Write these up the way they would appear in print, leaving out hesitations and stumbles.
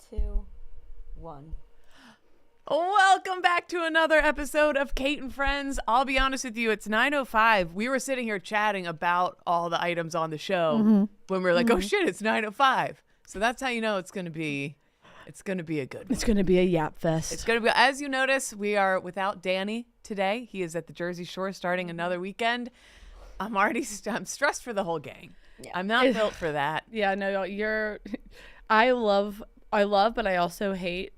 2, 1. Welcome back to another episode of Kate and Friends. I'll be honest with you, it's 9:05. We were sitting here chatting about all the items on the show when we were like, oh shit, it's 9:05. So that's how you know it's going to be a good one. It's going to be a yap fest. It's going to be, as you notice, we are without Danny today. He is at the Jersey Shore starting another weekend. I'm stressed for the whole gang. Yeah. I'm not built for that. Yeah, no, I love, but I also hate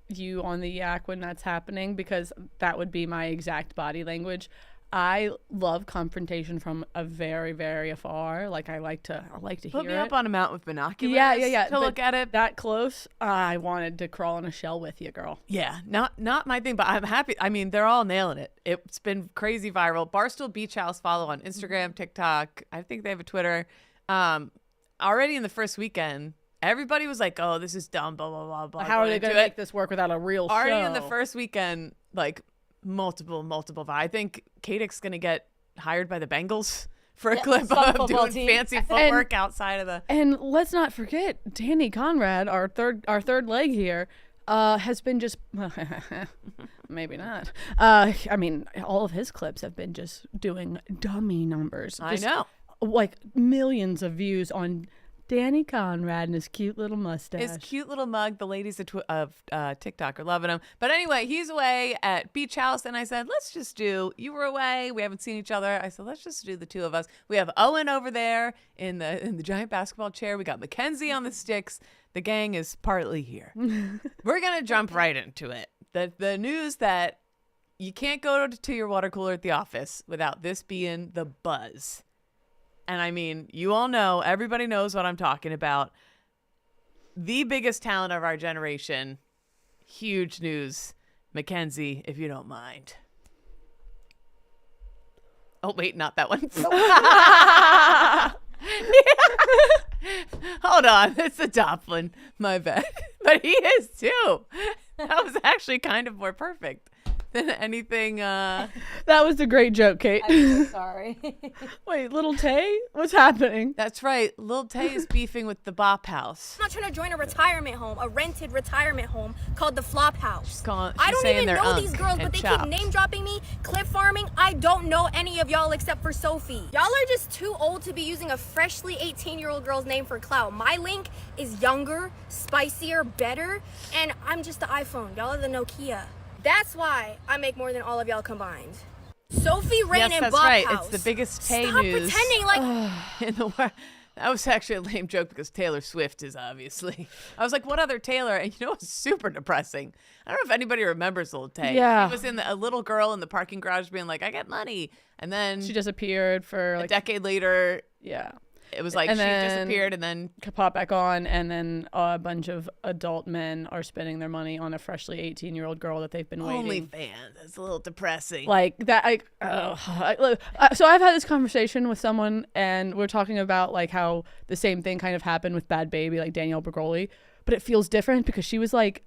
you on the yak when that's happening, because that would be my exact body language. I love confrontation from a very, very afar. Like I like to hear it. Put me up on a mountain with binoculars. Yeah. To look at it that close. I wanted to crawl in a shell with you, girl. Yeah, not my thing, but I'm happy. I mean, they're all nailing it. It's been crazy viral. Barstool Beach House follow on Instagram, TikTok. I think they have a Twitter. Already in the first weekend, everybody was like, "Oh, this is dumb." Blah blah blah blah. How are they going to make this work without a real show? Already in the first weekend, like multiple. I think Kadek's going to get hired by the Bengals for a clip of doing fancy footwork outside of the. And let's not forget, Danny Conrad, our third leg here, has been just maybe not. I mean, all of his clips have been just doing dummy numbers. I know, like millions of views on Danny Conrad and his cute little mustache. His cute little mug. The ladies of TikTok are loving him. But anyway, he's away at Beach House, and I said, you were away. We haven't seen each other. I said, let's just do the two of us. We have Owen over there in the giant basketball chair. We got Mackenzie on the sticks. The gang is partly here. We're going to jump right into it. The news that you can't go to your water cooler at the office without this being the buzz. And I mean, you all know, everybody knows what I'm talking about. The biggest talent of our generation. Huge news. Mackenzie, if you don't mind. Oh, wait, not that one. Hold on. It's the Doplin. My bad. But he is too. That was actually kind of more perfect than anything. That was a great joke, Kate. I'm so sorry. Wait, Lil Tay? What's happening? That's right. Lil Tay is beefing with the Bop House. I'm not trying to join a retirement home, a rented retirement home called the Flop House. I don't even know these girls, but they keep name dropping me, clip farming. I don't know any of y'all except for Sophie. Y'all are just too old to be using a freshly 18-year-old girl's name for clout. My link is younger, spicier, better, and I'm just the iPhone. Y'all are the Nokia. That's why I make more than all of y'all combined. Sophie Rain and Bop right. House. It's the biggest Tay Stop news pretending like in the world. That was actually a lame joke because Taylor Swift is obviously. I was like, what other Taylor? And you know what's super depressing? I don't know if anybody remembers Lil Tay. Yeah. She was a little girl in the parking garage being like, I got money. And then She disappeared for a decade later. Yeah. It was like she disappeared and then pop back on, and then a bunch of adult men are spending their money on a freshly 18-year-old girl that they've been waiting. OnlyFans. That's a little depressing. Like that. So I've had this conversation with someone, and we're talking about like how the same thing kind of happened with Bad Baby, like Danielle Bregoli, but it feels different because she was like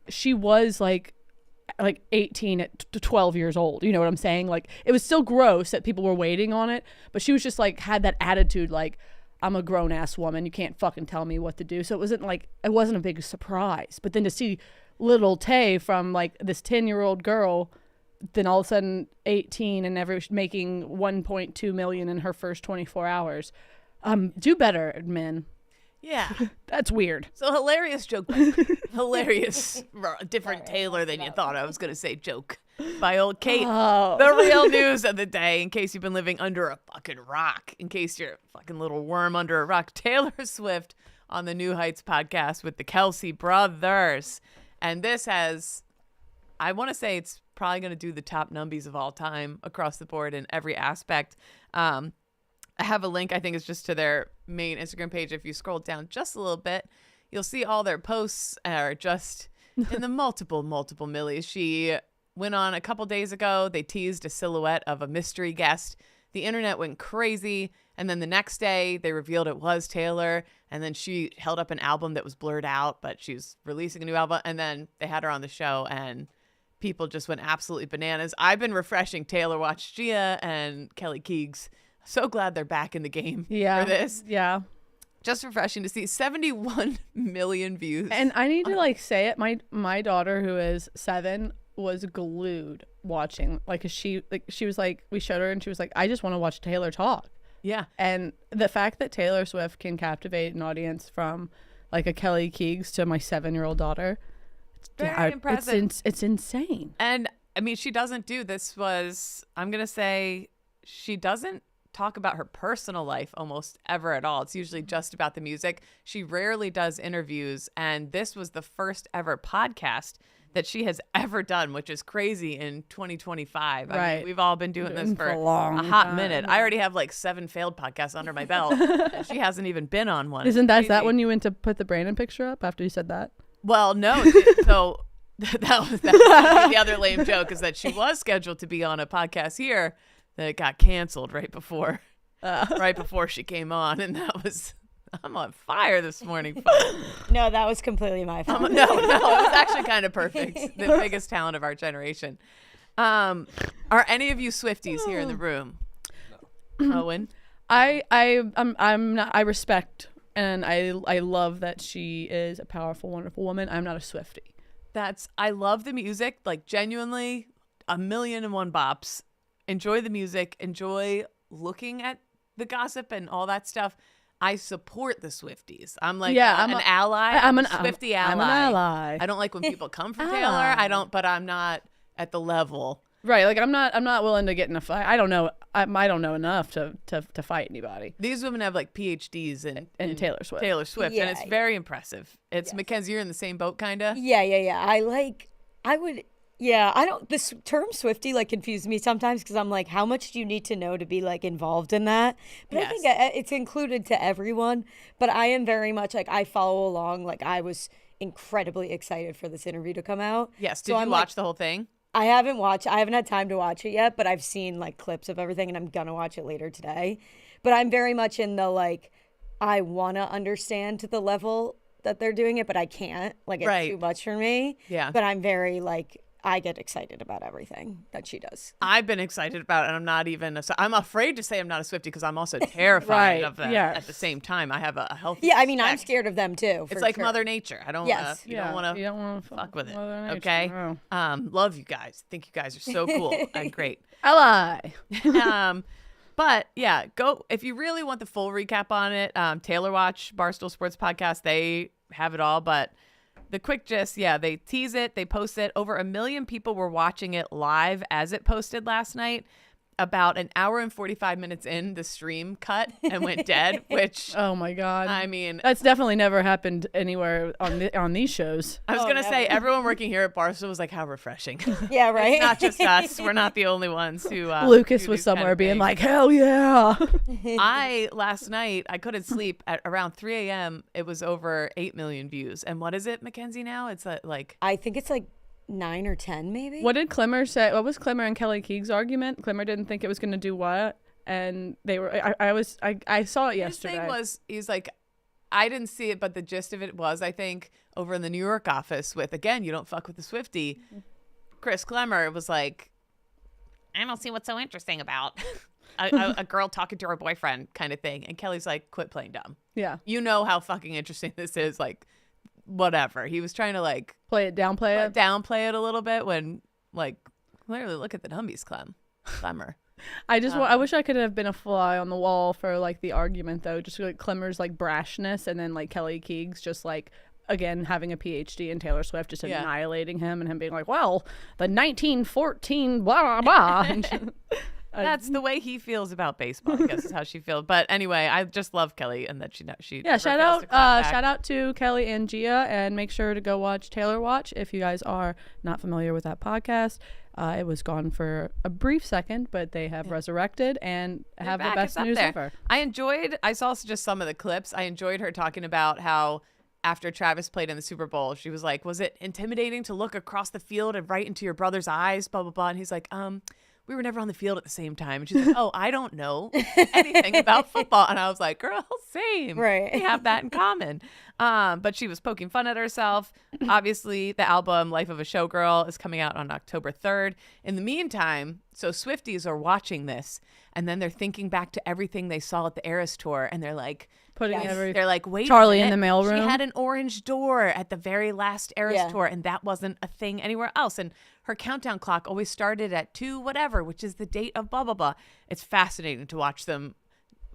18 at 12 years old. You know what I'm saying? Like it was still gross that people were waiting on it, but she was just like had that attitude like, I'm a grown ass woman. You can't fucking tell me what to do. So it wasn't a big surprise. But then to see Lil Tay from like this 10-year-old girl, then all of a sudden 18 and making 1.2 million in her first 24 hours. Do better, men. Yeah. That's weird. So hilarious joke. Hilarious. Different Taylor than you thought I was going to say joke by old Kate. Oh. The real news of the day, in case you've been living under a fucking rock, in case you're a fucking little worm under a rock, Taylor Swift on the New Heights podcast with the Kelce brothers. And this has, I want to say it's probably going to do the top numbies of all time across the board in every aspect. I have a link, I think it's just to their main Instagram page. If you scroll down just a little bit, you'll see all their posts are just in the multiple millies. She went on a couple days ago. They teased a silhouette of a mystery guest. The internet went crazy. And then the next day they revealed it was Taylor. And then she held up an album that was blurred out, but she's releasing a new album. And then they had her on the show and people just went absolutely bananas. I've been refreshing Taylor Watch Gia and Kelly Keegs. So glad they're back in the game for this. Yeah. just refreshing to see 71 million views. And I need to like say it. My daughter, who is 7, was glued watching. Like she was like, we showed her and she was like, I just want to watch Taylor talk. Yeah. And the fact that Taylor Swift can captivate an audience from like a Kelly Keegs to my 7-year-old daughter, Very impressive. It's insane. And I mean, she doesn't do this. I'm going to say she doesn't talk about her personal life almost ever at all. It's usually just about the music. She rarely does interviews. And this was the first ever podcast that she has ever done, which is crazy in 2025. Right. I mean, we've all been doing this for a long a hot time. minute. I already have like 7 failed podcasts under my belt. And she hasn't even been on one. Is that Crazy. when you went to put the Brandon picture up after you said that? Well, no. So that was the other lame joke, is that she was scheduled to be on a podcast here that it got canceled right before she came on, and that was. I'm on fire this morning, folks. No, that was completely my fault. No, it was actually kind of perfect. The biggest talent of our generation. Are any of you Swifties here in the room? Owen? I'm not. I respect and I love that she is a powerful, wonderful woman. I'm not a Swiftie. I love the music, like genuinely 1,000,001 bops. Enjoy the music, enjoy looking at the gossip and all that stuff. I support the Swifties. I'm like an ally. I'm a Swiftie ally. I'm an ally. I don't like when people come for Taylor. But I'm not at the level. Right, like I'm not willing to get in a fight. I don't know enough to fight anybody. These women have like PhDs in Taylor Swift. And it's very impressive. It's Mackenzie, you're in the same boat, kind of. Yeah. This term Swiftie like confused me sometimes because I'm like, how much do you need to know to be like involved in that? But I think it's included to everyone. But I am very much like, I follow along. Like I was incredibly excited for this interview to come out. Yes. Did you watch the whole thing? I haven't had time to watch it yet, but I've seen like clips of everything and I'm going to watch it later today. But I'm very much in the like, I want to understand to the level that they're doing it, but I can't. Like it's too much for me. Yeah. But I'm very like, I get excited about everything that she does. I've been excited about it, and I'm not even I'm afraid to say I'm not a Swiftie because I'm also terrified of them at the same time. I have a healthy Yeah, I mean, I'm scared of them too. It's like Mother Nature. I don't you don't want to fuck with it. Okay? No. Love you guys. Think you guys are so cool and great. Ally. But yeah, go if you really want the full recap on it. Taylor Watch, Barstool Sports Podcast, they have it all, but the quick gist, they tease it, they post it. Over 1 million people were watching it live as it posted last night. About an hour and 45 minutes in, the stream cut and went dead, which... Oh, my God. I mean... That's definitely never happened anywhere on these shows. I was going to say, everyone working here at Barstool was like, how refreshing. Yeah, right? It's not just us. We're not the only ones who... Lucas was somewhere being like, hell yeah. Last night, I couldn't sleep. At around 3 a.m., it was over 8 million views. And what is it, Mackenzie, now? It's like... I think it's like 9 or 10 maybe. What did Clemmer say? What was Clemmer and Kelly Keegs' argument? Clemmer didn't think it was going to do what, and they were. I saw it yesterday. His thing he's like, I didn't see it, but the gist of it was, I think, over in the New York office with, again, you don't fuck with the Swiftie. Chris Clemmer was like, I don't see what's so interesting about a girl talking to her boyfriend kind of thing, and Kelly's like, quit playing dumb. Yeah, you know how fucking interesting this is, like. Whatever. He was trying to like downplay it a little bit when like clearly look at the numbies, Clemmer. I wish I could have been a fly on the wall for like the argument though, just like Clemmer's like brashness and then like Kelly Keegs just like again having a PhD in Taylor Swift just annihilating him and him being like, well, the 1914 blah blah blah. That's the way he feels about baseball, I guess is how she feels. But anyway, I just love Kelly and that she shout out to Kelly and Gia, and make sure to go watch Taylor Watch if you guys are not familiar with that podcast. It was gone for a brief second, but they have resurrected and have the best news ever. I saw just some of the clips. I enjoyed her talking about how after Travis played in the Super Bowl, she was like, was it intimidating to look across the field and right into your brother's eyes, blah, blah, blah. And he's like, we were never on the field at the same time. And she's like, I don't know anything about football. And I was like, girl, same. Right. We have that in common. But she was poking fun at herself. Obviously, the album Life of a Showgirl is coming out on October 3rd. In the meantime, so Swifties are watching this, and then they're thinking back to everything they saw at the Eras Tour, and they're like, Putting every They're like, wait, Charlie a in the minute. mailroom. She had an orange door at the very last Eras tour, and that wasn't a thing anywhere else. And her countdown clock always started at 2 whatever, which is the date of blah blah blah. It's fascinating to watch them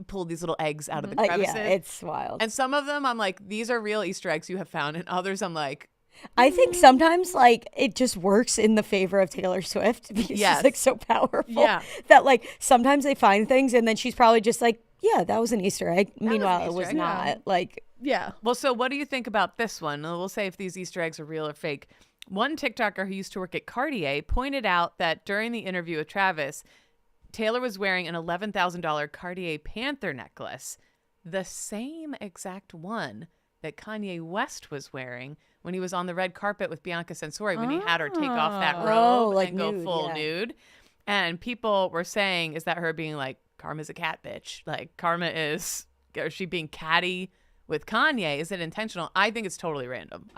pull these little eggs out of the crevices. Yeah, it's wild. And some of them, I'm like, these are real Easter eggs you have found, and others, I'm like, I think sometimes like it just works in the favor of Taylor Swift because she's like so powerful. Yeah. That like sometimes they find things and then she's probably just like, yeah, that was an Easter egg. Meanwhile, it was not. Like, yeah. Well, so what do you think about this one? We'll say if these Easter eggs are real or fake. One TikToker who used to work at Cartier pointed out that during the interview with Travis, Taylor was wearing an $11,000 Cartier Panther necklace, the same exact one that Kanye West was wearing when he was on the red carpet with Bianca Censori when he had her take off that robe like and go nude, full nude. And people were saying, is that her being like, Karma's a cat bitch? Like, Karma is she being catty with Kanye? Is it intentional? I think it's totally random.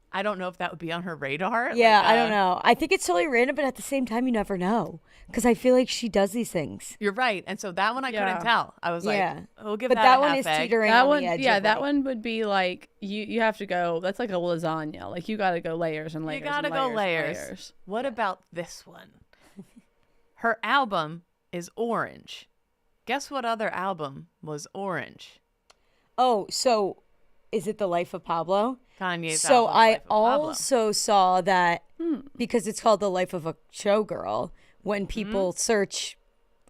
I don't know if that would be on her radar. yeah, I don't know. I think it's totally random, but at the same time, you never know because I feel like she does these things. You're right. And so that one I couldn't tell. I was like, we'll give but that that a one half is egg. teetering That on one, the edge. yeah, of, that like, one would be like you have to go. That's like a lasagna. Like you got to go layers and layers. You gotta and go layers. layers. What about this one? Her album is orange. Guess what other album was orange? Oh, so is it The Life of Pablo? Kanye's So album, The I Life of Pablo. also saw that because it's called The Life of a Showgirl. When people search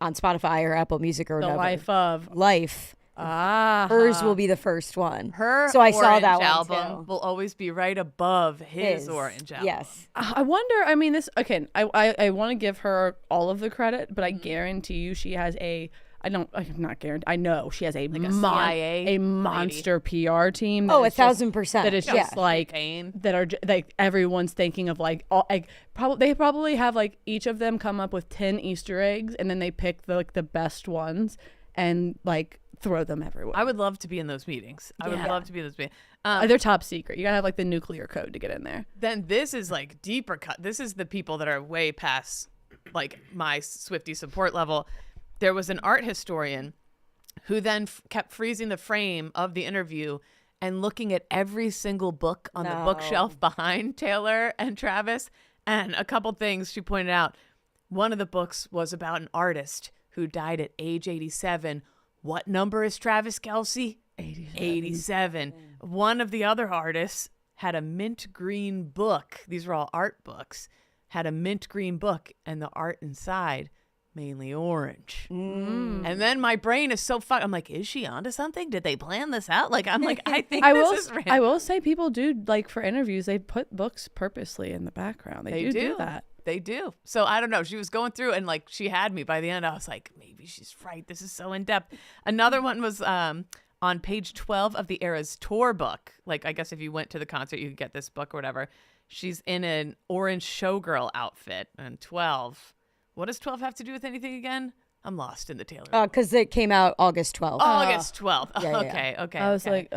on Spotify or Apple Music or The whatever, life of Life, hers will be the first one. Her so I saw orange that one album too. will always be right above his orange album. Yes. I wonder. I mean, this. Okay, I want to give her all of the credit, but I guarantee you, she has a. I'm not guarantee. I know she has a CIA monster PR team. Oh, 1,000%. That is just like Pain. that are like everyone's thinking of like all like they probably have like each of them come up with 10 Easter eggs and then they pick the best ones and like throw them everywhere. I would love to be in those meetings. I would love to be in those meetings. They're top secret. You gotta have like the nuclear code to get in there. Then this is like deeper cut. This is the people that are way past like my Swiftie support level. There was an art historian who then kept freezing the frame of the interview and looking at every single book on the bookshelf behind Taylor and Travis. And a couple things she pointed out. One of the books was about an artist who died at age 87. What number is Travis Kelce? 87. One of the other artists had a mint green book. These were all art books. Had a mint green book and the art inside mainly orange. And then my brain is so fucked. I'm like, is she onto something? Did they plan this out? Like, I'm like, I think this is random. I will say people do like for interviews, they put books purposely in the background. They do that. They do. So I don't know. She was going through and like she had me by the end. I was like, maybe she's right. This is so in depth. Another one was on page 12 of the Eras tour book. Like, I guess if you went to the concert, you could get this book or whatever. She's in an orange showgirl outfit. And 12. What does 12 have to do with anything again? I'm lost in the Taylor. Because it came out August 12th. August 12th. Yeah, Okay. I was like,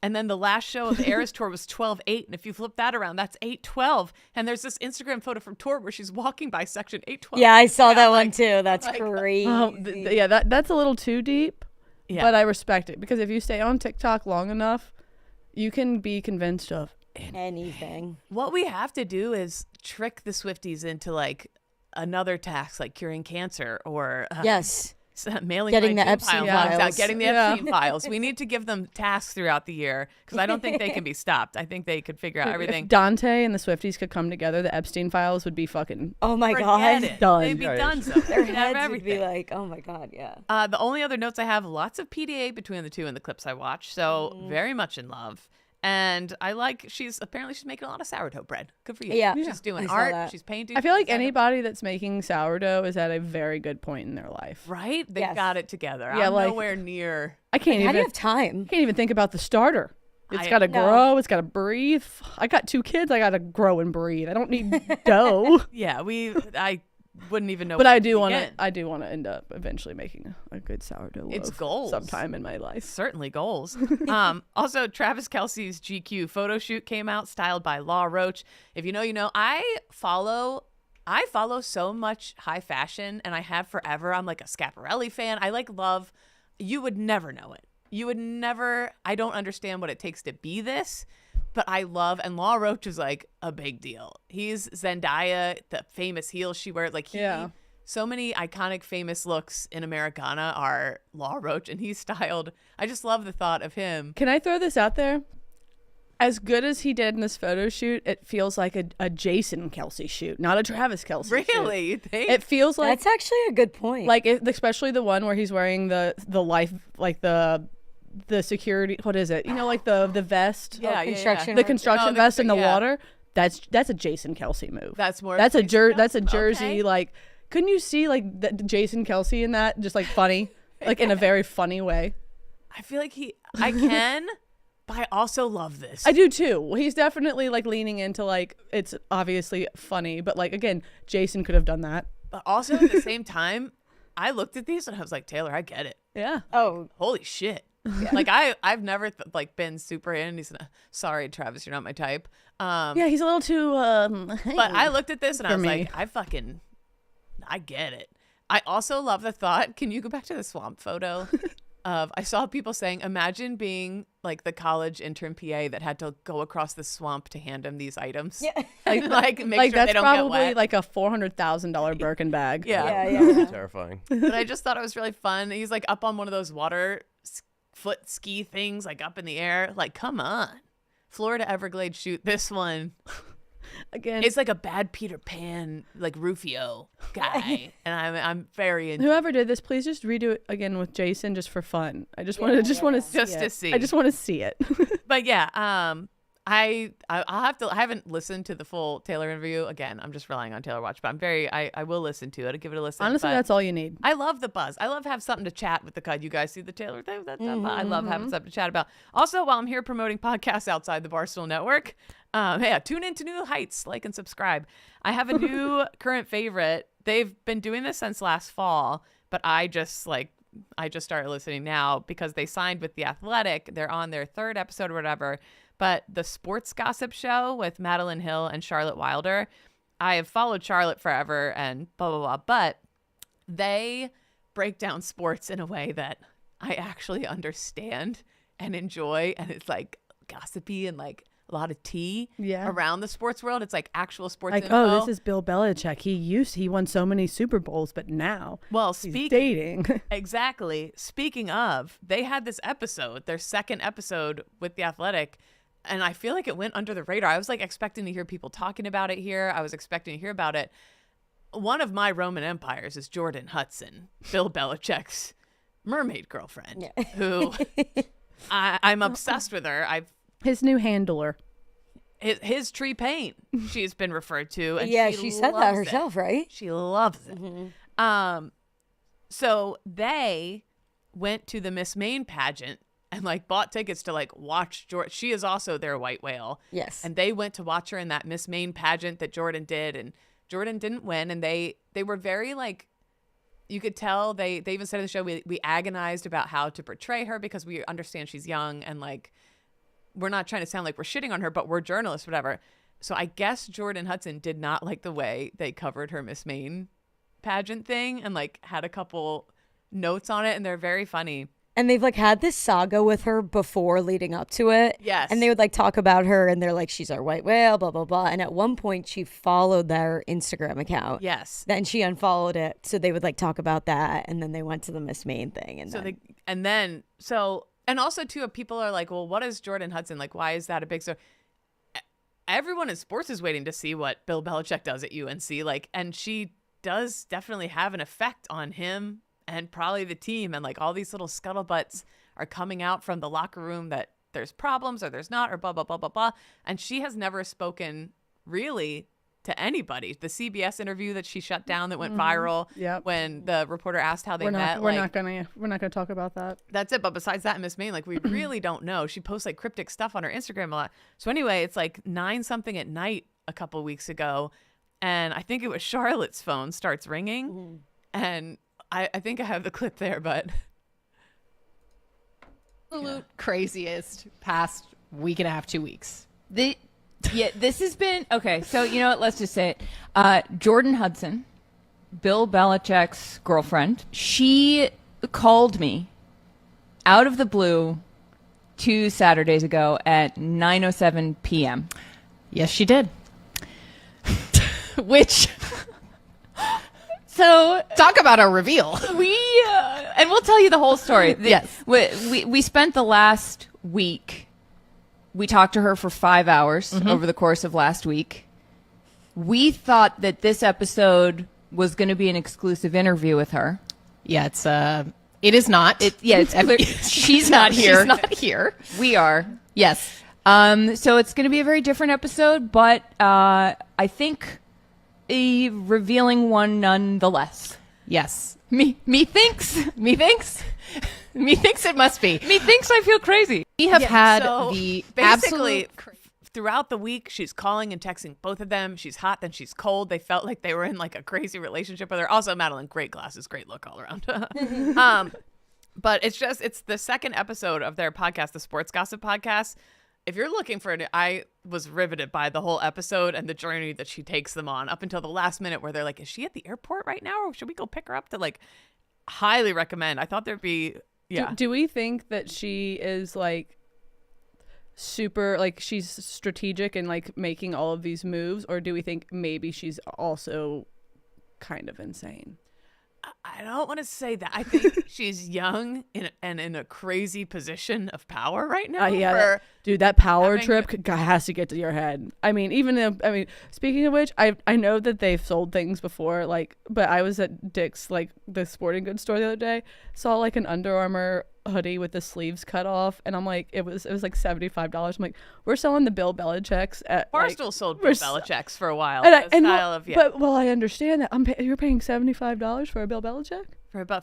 And then the last show of the Eras tour was 12/8, and if you flip that around, that's 8/12. And there's this Instagram photo from tour where she's walking by section 8/12. Yeah, I saw that one too. That's crazy. yeah, that's a little too deep. Yeah. But I respect it because if you stay on TikTok long enough, you can be convinced of anything. What we have to do is trick the Swifties into like another task, like curing cancer or Yes. mailing Getting my the Epstein files out, files. getting the Epstein files. We need to give them tasks throughout the year because I don't think they can be stopped. I think they could figure out everything. If Dante and the Swifties could come together, the Epstein files would be fucking Oh my Forget God. it. Done. They'd be Right. done. So Their they'd have heads would be everything. like, oh my God, yeah. The only other notes I have, lots of PDA between the two in the clips I watched. So very much in love. And I like, she's making a lot of sourdough bread. Good for you. Yeah. She's Yeah. doing I saw art. that. She's painting. I feel like she's anybody that's making sourdough is at a very good point in their life. Right? They Yes. got it together. Yeah, I'm like- nowhere near. I can't How do you even have time? can't even think about the starter. It's I- got to No. grow. It's got to breathe. I got 2 kids. I got to grow and breathe. I don't need dough. Yeah, I wouldn't even know. But where I to do want to. begin. I do want to end up eventually making a good sourdough loaf. It's goals. sometime in my life. Certainly goals. Also, Travis Kelce's GQ photo shoot came out, styled by Law Roach. If you know, you know. I follow so much high fashion, and I have forever. I'm like a Schiaparelli fan. I love you would never know it. You would never. I don't understand what it takes to be this, but I love. And Law Roach is like a big deal. He's Zendaya, the famous heels she wears. Like so many iconic famous looks in Americana are Law Roach, and he's styled. I just love the thought of him. Can I throw this out there? As good as he did in this photo shoot, it feels like a Jason Kelce shoot, not a Travis Kelce Really? shoot. You think? It feels like that's actually a good point. Like especially the one where he's wearing the life, like the security. What is it? You know, like the vest. Construction. The construction vest in the yeah. water. That's a Jason Kelce move. That's more. That's a That's a Kelce? jersey. Okay. Like, couldn't you see like the Jason Kelce in that? Just like funny, like in a very funny way. I feel like I can. But I also love this. I do too. He's definitely like leaning into like it's obviously funny, but like again, Jason could have done that. But also at the same time, I looked at these and I was like, Taylor, I get it. Yeah. Oh, Holy shit. Yeah. Like I've never like been super in. He's sorry, Travis, you're not my type. Yeah, he's a little too. But I looked at this and I was me. like, I get it. I also love the thought. Can you go back to the swamp photo? I saw people saying, imagine being like the college intern PA that had to go across the swamp to hand him these items. Yeah. like make like sure that's they don't get probably wet. like a $400,000 Birkin bag. yeah. Terrifying. But I just thought it was really fun. He's like up on one of those water foot ski things, like up in the air. Like, come on. Florida Everglades shoot this one. Again, It's like a bad Peter Pan, like Rufio guy. And I'm very into whoever did this, please just redo it again with Jason just for fun. I just want to just to see. I just want to see it. But yeah, I'll have to. I haven't listened to the full Taylor interview. Again, I'm just relying on Taylor Watch, but I will listen to it. I'll give it a listen. Honestly, but that's all you need. I love the buzz. I love have something to chat with the cut. You guys see the Taylor thing? I love having something to chat about. Also, while I'm here promoting podcasts outside the Barstool Network, tune into New Heights, like and subscribe. I have a new current favorite. They've been doing this since last fall, but I just started listening now because they signed with The Athletic. They're on their 3rd episode or whatever. But the Sports Gossip Show with Madeline Hill and Charlotte Wilder, I have followed Charlotte forever and blah, blah, blah. But they break down sports in a way that I actually understand and enjoy. And it's like gossipy and like a lot of tea around the sports world. It's like actual sports Like, info. oh, this is Bill Belichick. He won so many Super Bowls, but now he's dating. Exactly. Speaking of, they had this episode, their 2nd episode with The Athletic, and I feel like it went under the radar. I was like expecting to hear people talking about it here. I was expecting to hear about it. One of my Roman empires is Jordan Hudson, Bill Belichick's mermaid girlfriend, who I'm obsessed with her. His new handler. His tree paint, she's been referred to. And she said that herself, right? She loves it. Mm-hmm. So they went to the Miss Maine pageant and like bought tickets to like watch Jordan. She is also their white whale. Yes. And they went to watch her in that Miss Maine pageant that Jordan did, and Jordan didn't win. And they were very like, you could tell they even said in the show, we agonized about how to portray her because we understand she's young and like, we're not trying to sound like we're shitting on her, but we're journalists, whatever. So I guess Jordan Hudson did not like the way they covered her Miss Maine pageant thing and like had a couple notes on it, and they're very funny. And they've like had this saga with her before leading up to it. Yes. And they would like talk about her and they're like, she's our white whale, blah, blah, blah. And at one point she followed their Instagram account. Yes. Then she unfollowed it. So they would like talk about that. And then they went to the Miss Maine thing. And also too, people are like, well, what is Jordan Hudson? Like, why is that a big story? Everyone in sports is waiting to see what Bill Belichick does at UNC. Like, and she does definitely have an effect on him and probably the team. And like all these little scuttlebutts are coming out from the locker room that there's problems or there's not or blah, blah, blah, blah, blah. And she has never spoken really to anybody. The CBS interview that she shut down that went viral when the reporter asked how they met. We're not gonna talk about that. That's it. But besides that, Miss Maine, like we really don't know. She posts like cryptic stuff on her Instagram a lot. So anyway, it's like 9-something at night a couple weeks ago. And I think it was Charlotte's phone starts ringing. And I think I have the clip there, but absolute craziest past week and a half, 2 weeks. This has been okay. So you know what? Let's just say it. Jordan Hudson, Bill Belichick's girlfriend, she called me out of the blue 2 Saturdays ago at 9:07 p.m. Yes, she did. Which, so talk about a reveal. And we'll tell you the whole story. Yes. We spent the last week, we talked to her for 5 hours over the course of last week. We thought that this episode was going to be an exclusive interview with her. Yeah, it is not. It's clear. She's not here. She's not here. We are. Yes. So it's going to be a very different episode, but I think a revealing one nonetheless. Yes. Methinks it must be. Methinks I feel crazy. We have had so the basically absolute... throughout the week, she's calling and texting both of them. She's hot, then she's cold. They felt like they were in like a crazy relationship with her. Also, Madeline, great glasses, great look all around. But it's the second episode of their podcast, the Sports Gossip Podcast. If you're looking for it, I was riveted by the whole episode and the journey that she takes them on up until the last minute where they're like, is she at the airport right now? Or should we go pick her up? To like, highly recommend. I thought there'd be, yeah. Do we think that she is like super, like she's strategic and like making all of these moves? Or do we think maybe she's also kind of insane? I don't want to say that. I think she's young and in a crazy position of power right now. Dude, that power trip has to get to your head. I mean, speaking of which, I know that they've sold things before, like, but I was at Dick's, like the sporting goods store the other day, saw like an Under Armour hoodie with the sleeves cut off, and I'm like, it was like $75. I'm like, we're selling the Bill Belichick's at Barstool sold Bill Belichick's for a while. I understand that you're paying $75 for a Bill Belichick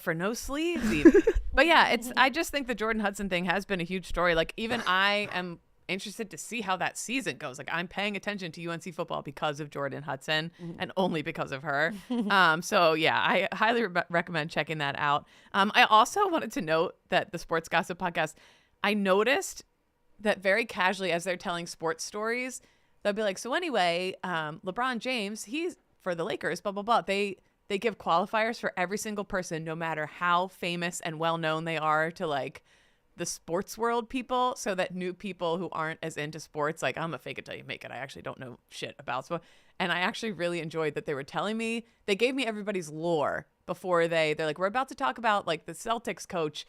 for no sleeves even. But yeah, I just think the Jordan Hudson thing has been a huge story. Like, even I am interested to see how that season goes. Like, I'm paying attention to UNC football because of Jordan Hudson and only because of her. So yeah, I highly recommend checking that out. I also wanted to note that the Sports Gossip Podcast, I noticed that very casually as they're telling sports stories, they'll be like, so anyway, LeBron James, he's for the Lakers, blah, blah, blah. They give qualifiers for every single person, no matter how famous and well-known they are to like the sports world people, so that new people who aren't as into sports, like, I'm a fake it till you make it. I actually don't know shit about sports. And I actually really enjoyed that they were telling me, they gave me everybody's lore before they're like, we're about to talk about like the Celtics coach.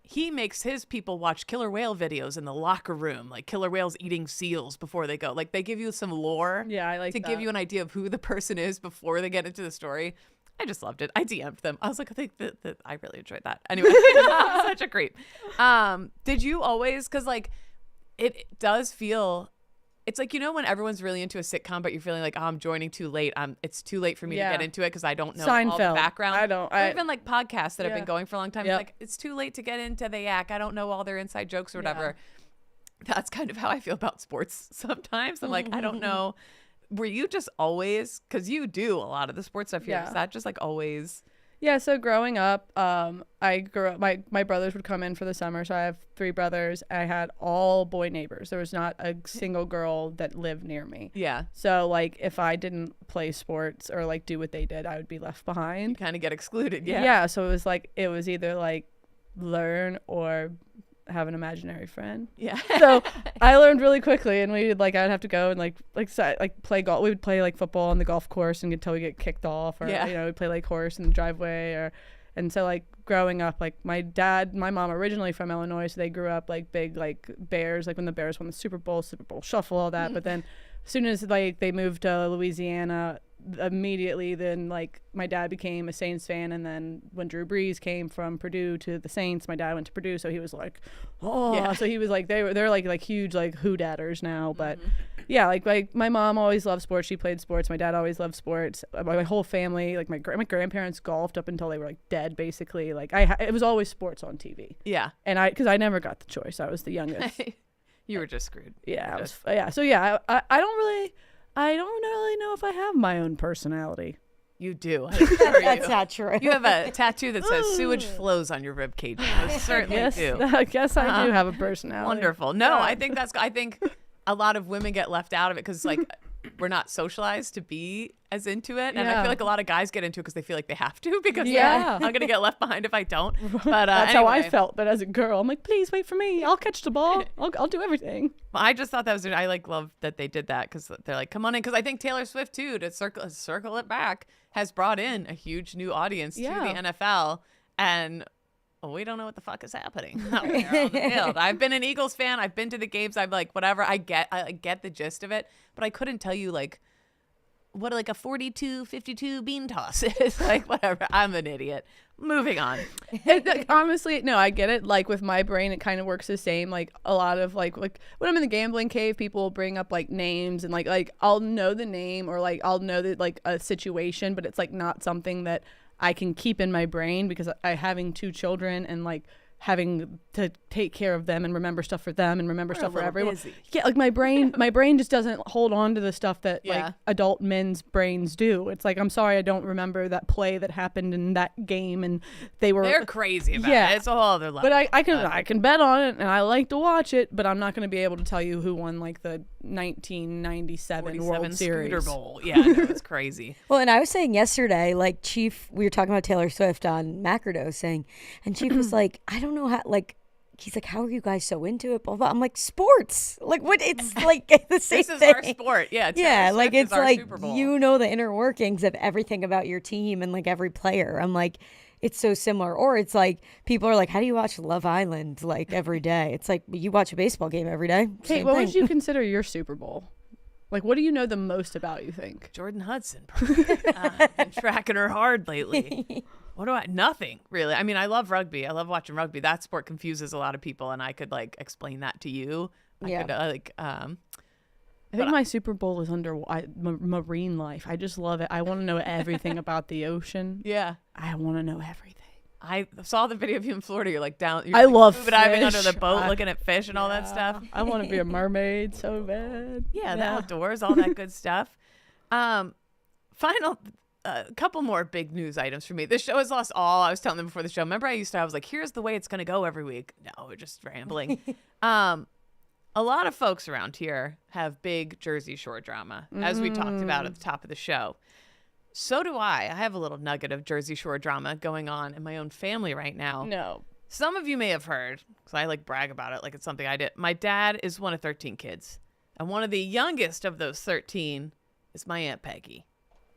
He makes his people watch killer whale videos in the locker room, like killer whales eating seals before they go. Like, they give you some lore to give you an idea of who the person is before they get into the story. I just loved it. I DM'd them. I was like, I think that I really enjoyed that. Anyway, such a creep. Did you always, because like it does feel, it's like, you know, when everyone's really into a sitcom, but you're feeling like, oh, I'm joining too late. It's too late for me to get into it because I don't know all the background. Or even like podcasts that have been going for a long time. It's like, it's too late to get into the yak. I don't know all their inside jokes or whatever. That's kind of how I feel about sports sometimes. I'm like, I don't know. Were you just always, because you do a lot of the sports stuff here, is that just like always? Yeah, so growing up, I grew up, my brothers would come in for the summer, so I have 3 brothers. I had all boy neighbors. There was not a single girl that lived near me. Yeah. So like if I didn't play sports or like do what they did, I would be left behind. You kind of get excluded. Yeah. Yeah, so it was either like learn or have an imaginary friend. Yeah. So I learned really quickly, and I'd have to go and like play golf. We would play like football on the golf course and until we get kicked off, or we'd play like horse in the driveway, and so like growing up, like my mom originally from Illinois, so they grew up like big like Bears, like when the Bears won the Super Bowl Shuffle, all that. But then as soon as like they moved to Louisiana, immediately then like my dad became a Saints fan, and then when Drew Brees came from Purdue to the Saints, my dad went to Purdue, so he was like, so he was like they're like huge like who-datters now. But like my mom always loved sports. She played sports. My dad always loved sports. My whole family, like my grandparents golfed up until they were like dead, basically. Like it was always sports on TV. Yeah. And because I never got the choice. I was the youngest. You were just screwed. Yeah. I don't really know if I have my own personality. You do. That's not true. You have a tattoo that says "sewage flows" on your rib cage. You certainly do. I guess I do have a personality. Wonderful. No, I think I think a lot of women get left out of it because, like, we're not socialized to be as into it, and I Yeah. feel like a lot of guys get into it because they feel like they have to because Yeah. I'm gonna get left behind if I don't. But That's how I anyway. felt. But as a girl, I'm like, please wait for me. I'll catch the ball. I'll do everything. I just thought that was I like love that they did that because they're like, come on in, because I think Taylor Swift too, to circle it back, has brought in a huge new audience to the NFL, and we don't know what the fuck is happening out there on the field. I've been an Eagles fan. I've been to the games. I'm like, whatever. I get the gist of it, but I couldn't tell you like what like a 42-52 bean toss is. Like, whatever. I'm an idiot. Moving on. Honestly, no, I get it. Like with my brain, it kind of works the same. Like a lot of like when I'm in the gambling cave, people will bring up like names and like I'll know the name or like I'll know that like a situation, but it's like not something that I can keep in my brain because I having 2 children and like having to take care of them and remember stuff for them and remember stuff for everyone. Busy. Yeah, like my brain just doesn't hold on to the stuff that like adult men's brains do. It's like, I'm sorry, I don't remember that play that happened in that game and they're crazy about it. It's a whole other level. But I can bet on it and I like to watch it, but I'm not going to be able to tell you who won like the 1997 World Series. Scooter Bowl. Yeah, no, it's crazy. Well, and I was saying yesterday, like Chief, we were talking about Taylor Swift on Macrodo saying, and Chief was like, I don't know how, like, he's like, how are you guys so into it? Blah, blah. I'm like, sports. Like, what? It's like the same This is thing. our sport. Yeah. Yeah, Taylor like Swift it's is our like Super Bowl. you know the inner workings of everything about your team and like every player. I'm like, it's so similar. Or it's like people are like, how do you watch Love Island like every day? It's like you watch a baseball game every day. Hey, Same what thing. would you consider your Super Bowl? Like, what do you know the most about, you think? Jordan Hudson. Been tracking her hard lately. Nothing really. I mean, I love rugby. I love watching rugby. That sport confuses a lot of people, and I could like explain that to you. I think my Super Bowl is under marine life. I just love it. I want to know everything about the ocean. Yeah. I want to know everything. I saw the video of you in Florida. You're like down. You're I like love scuba diving under fish. the boat, looking at fish and all that stuff. I want to be a mermaid so bad. Yeah, the outdoors, all that good stuff. Final. Couple more big news items for me. This show has lost all. I was telling them before the show. Remember, I was like, here's the way it's going to go every week. No, we're just rambling. A lot of folks around here have big Jersey Shore drama, as we talked about at the top of the show. So do I. I have a little nugget of Jersey Shore drama going on in my own family right now. No. Some of you may have heard, because I like brag about it like it's something I did. My dad is one of 13 kids. And one of the youngest of those 13 is my Aunt Peggy.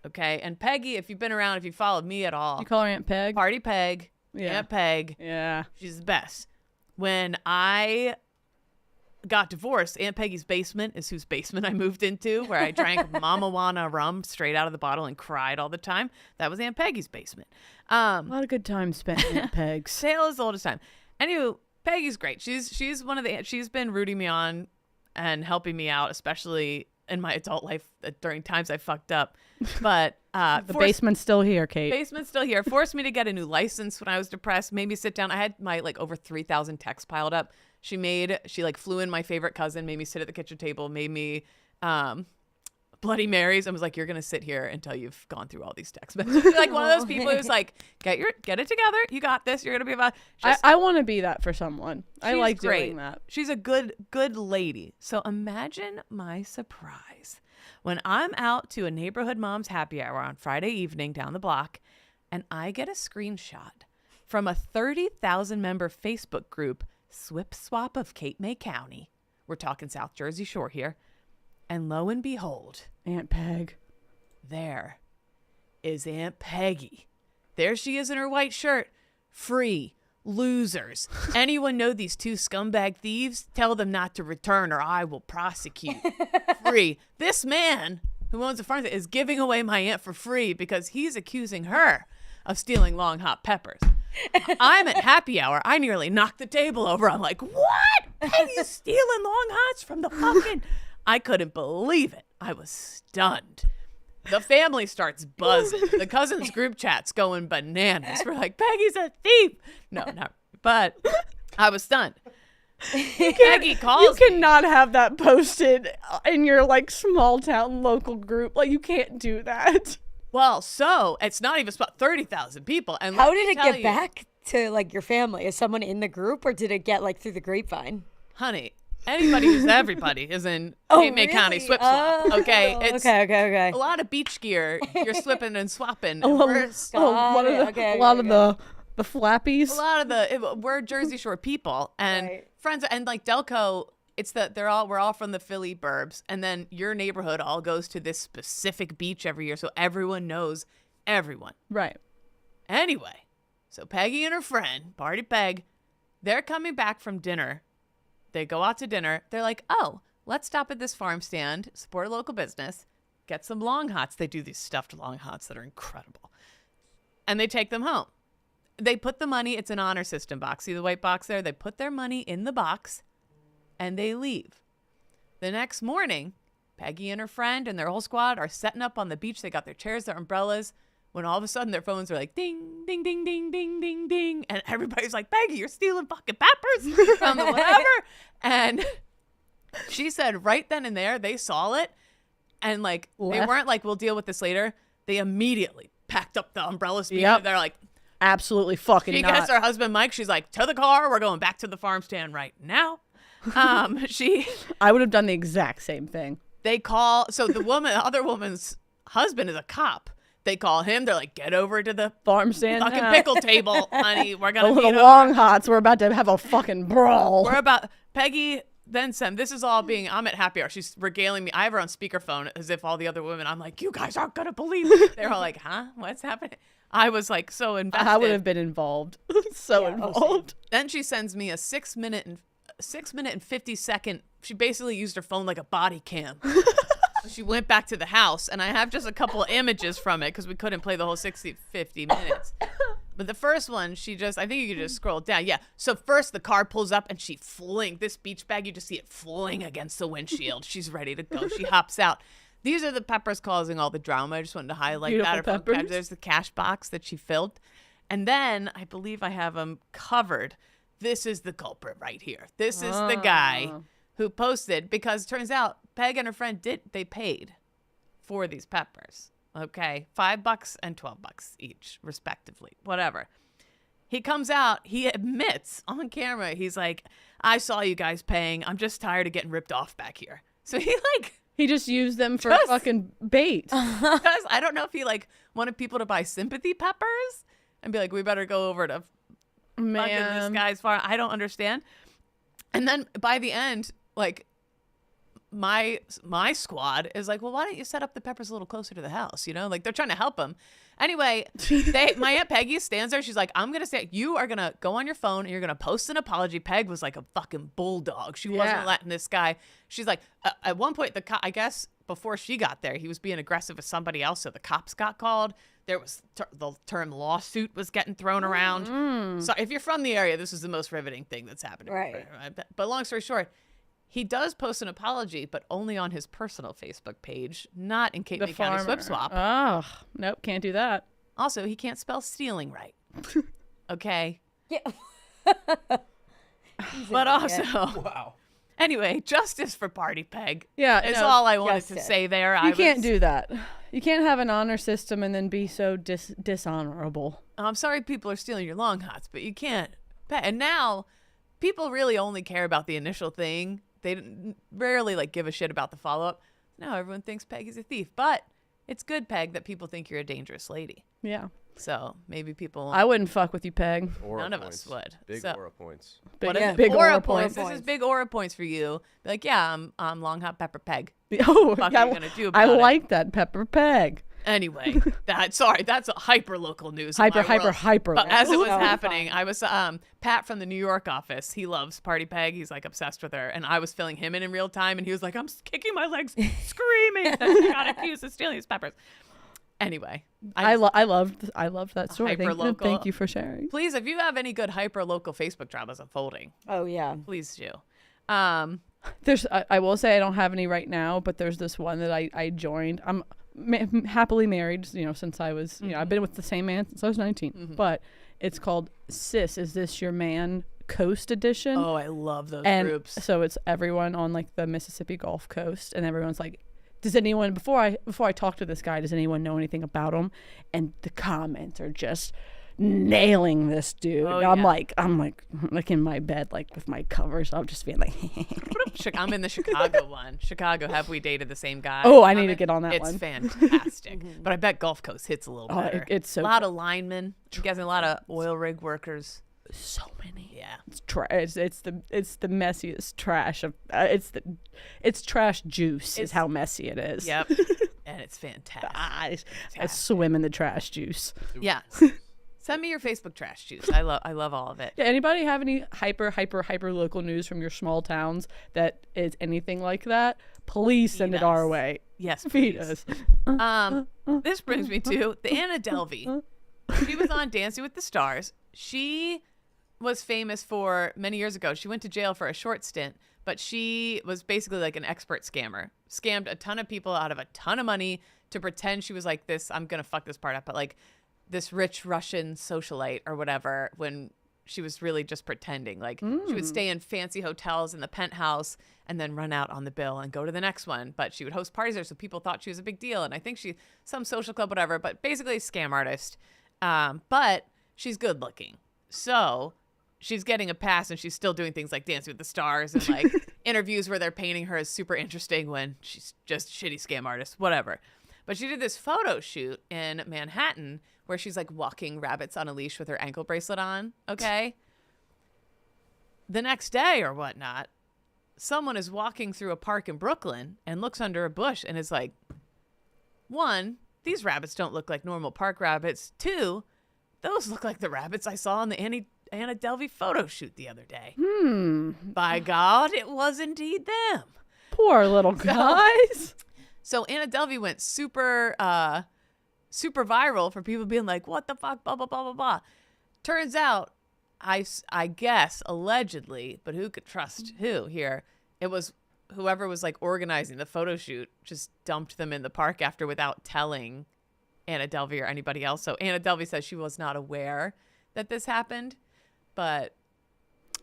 Okay? And Peggy, if you've been around, if you followed me at all. You call her Aunt Peg? Party Peg. Yeah. Aunt Peg. Yeah. She's the best. When I got divorced, Aunt Peggy's basement is whose basement I moved into, where I drank Mama Juana rum straight out of the bottle and cried all the time. That was Aunt Peggy's basement. A lot of good time spent in Aunt Peg's. Sale is the oldest time. Anyway, Peggy's great. She's she's been rooting me on and helping me out, especially in my adult life during times I fucked up. But The basement's still here, Kate. basement's still here. Forced me to get a new license when I was depressed. Made me sit down. I had my like over 3,000 texts piled up. She like flew in my favorite cousin, made me sit at the kitchen table, made me Bloody Marys, and was like, you're going to sit here until you've gone through all these texts. Like one of those people who's like, get it together. You got this. You're going to be about. I want to be that for someone. I She's like great. doing that. She's a good lady. So imagine my surprise when I'm out to a neighborhood mom's happy hour on Friday evening down the block, and I get a screenshot from a 30,000 member Facebook group, Swip Swap of Cape May County. We're talking South Jersey Shore here. And lo and behold, Aunt Peg. there is Aunt Peggy. There she is in her white shirt. Free. Losers. Anyone know these 2 scumbag thieves? Tell them not to return or I will prosecute. Free. This man who owns a pharmacy is giving away my aunt for free because he's accusing her of stealing long hot peppers. I'm at happy hour. I nearly knocked the table over. I'm like, what? Peggy's stealing long hots from the fucking... I couldn't believe it. I was stunned. The family starts buzzing. The cousins group chat's going bananas. We're like, Peggy's a thief. No, not. But I was stunned. Peggy calls You cannot have that posted in your like small town local group. Like you can't do that. Well, so it's not even about 30,000 people. And How did it get back to like your family? Is someone in the group or did it get like through the grapevine? Honey, Anybody who's everybody is in Cape May County really? Swip Swap. Okay, it's Okay. a lot of beach gear. You're slipping and swapping. Oh, We're a lot of the flappies. we're Jersey Shore people and Right. friends, and like Delco. We're all from the Philly burbs, and then your neighborhood all goes to this specific beach every year, so everyone knows everyone. Right. Anyway, so Peggy and her friend, Party Peg, they're coming back from dinner. They go out to dinner. They're like, oh, let's stop at this farm stand, support a local business, get some long hots. They do these stuffed long hots that are incredible. And they take them home. They put the money, it's an honor system box. See the white box there? They put their money in the box and they leave. The next morning, Peggy and her friend and their whole squad are setting up on the beach. They got their chairs, their umbrellas, when all of a sudden their phones are like ding, ding, ding, ding, ding, ding, ding. And everybody's like, Peggy, you're stealing fucking peppers from the whatever. And she said right then and there, they saw it. And like, they weren't like, we'll deal with this later. They immediately packed up the umbrellas. Yep. They're like, absolutely fucking she not. gets her husband, Mike. She's like, to the car. We're going back to the farm stand right now. I would have done the exact same thing. They call, so the other woman's husband is a cop. They call him. They're like, get over to the Farm stand. fucking pickle table, honey. We're The going to little meet long hots. We're about to have a fucking brawl. We're about, Peggy, then Sam, this is all being, I'm at happy hour. She's regaling me. I have her on speakerphone as if all the other women, I'm like, you guys aren't going to believe it. They're all like, huh? What's happening? I was like so invested. I would have been involved. Involved. Then she sends me a 6 minute and 50-second. She basically used her phone like a body cam. So she went back to the house, and I have just a couple of images from it because we couldn't play the whole 50 minutes. But the first one, I think you could just scroll down. Yeah. So first the car pulls up and she this beach bag, you just see it fling against the windshield. She's ready to go. She hops out. These are the peppers causing all the drama. I just wanted to highlight Beautiful that. peppers. There's the cash box that she filled. And then I believe I have them covered. This is the culprit right here. This is the guy who posted, because it turns out Peg and her friend they paid for these peppers. Okay. $5 and $12 each, respectively. Whatever. He comes out, he admits on camera, he's like, I saw you guys paying. I'm just tired of getting ripped off back here. So He just used them for fucking bait. I don't know if he wanted people to buy sympathy peppers and be like, we better go over to fucking this guy's farm. I don't understand. And then by the end, my squad is like, well, why don't you set up the peppers a little closer to the house? You know, they're trying to help him. Anyway, my Aunt Peggy stands there. She's like, I'm going to say, you are going to go on your phone and you're going to post an apology. Peg was like a fucking bulldog. She wasn't letting this guy. She's like, at one point, I guess before she got there, he was being aggressive with somebody else. So the cops got called. There was the term lawsuit was getting thrown around. So if you're from the area, this is the most riveting thing that's happening. Right. But long story short, he does post an apology, but only on his personal Facebook page, not in Cape May County Swip Swap. Oh, nope, can't do that. Also, he can't spell stealing right. Okay. Yeah. But also, wow. Anyway, justice for Party Peg. Yeah, is all I wanted to say there. You can't do that. You can't have an honor system and then be so dishonorable. I'm sorry people are stealing your long hots, but you can't. And now, people really only care about the initial thing. They rarely give a shit about the follow-up. Now everyone thinks Peg is a thief, but it's good, Peg, that people think you're a dangerous lady. Yeah. So maybe people. I wouldn't fuck with you, Peg. None of us would. Big aura points. Big aura points. This is big aura points for you. Be like, yeah, I'm long hot pepper Peg. Oh, what are you gonna do I about it? like that Pepper Peg. Anyway, that's a hyper local news. Hyper. But as it was happening, I was Pat from the New York office. He loves Party Peg. He's obsessed with her, and I was filling him in real time, and he was like, "I'm kicking my legs, screaming that he got accused of stealing his peppers." Anyway, I loved that story. Hyper-local. Thank you for sharing. Please, if you have any good hyper local Facebook dramas unfolding, Oh yeah. please do. There's I will say I don't have any right now, but there's this one that I joined. I'm happily married, since I was, I've been with the same man since I was 19. But it's called Sis, Is This Your Man? Coast Edition. Oh, I love those and groups. So it's everyone on the Mississippi Gulf Coast, and everyone's like, does anyone before I talk to this guy, does anyone know anything about him? And the comments are just nailing this dude. Oh, I'm yeah. like in my bed, like with my covers. I'm just being like, I'm in the Chicago one. Chicago, have we dated the same guy? Oh, I need to get on that it's one. It's fantastic. But I bet Gulf Coast hits a little better. it's so a lot of linemen. You guys, a lot of oil rig workers. so many. Yeah. It's the messiest trash of it's trash juice is how messy it is. Yep. And it's fantastic. I swim in the trash juice. Yeah. Send me your Facebook trash juice. I love all of it. Yeah, anybody have any hyper local news from your small towns that is anything like that? Please send it our way. Yes, Feed please. us. This brings me to the Anna Delvey. She was on Dancing with the Stars. She was famous for many years ago. She went to jail for a short stint, but she was basically like an expert scammer. Scammed a ton of people out of a ton of money to pretend she was like this. I'm going to fuck this part up, but like this rich Russian socialite or whatever, when she was really just pretending. Like she would stay in fancy hotels in the penthouse and then run out on the bill and go to the next one. But she would host parties there, so people thought she was a big deal. And I think some social club, whatever, but basically a scam artist. But she's good looking. So she's getting a pass, and she's still doing things like Dancing with the Stars and like interviews where they're painting her as super interesting when she's just a shitty scam artist, whatever. But she did this photo shoot in Manhattan where she's like walking rabbits on a leash with her ankle bracelet on. Okay. The next day or whatnot, someone is walking through a park in Brooklyn and looks under a bush and is like, 1, these rabbits don't look like normal park rabbits. 2, those look like the rabbits I saw on the Anna Delvey photo shoot the other day. By God, it was indeed them. Poor little guys. So Anna Delvey went super viral for people being like, what the fuck, blah, blah, blah, blah, blah. Turns out, I guess, allegedly, but who could trust who here? It was whoever was like organizing the photo shoot just dumped them in the park after without telling Anna Delvey or anybody else. So Anna Delvey says she was not aware that this happened, but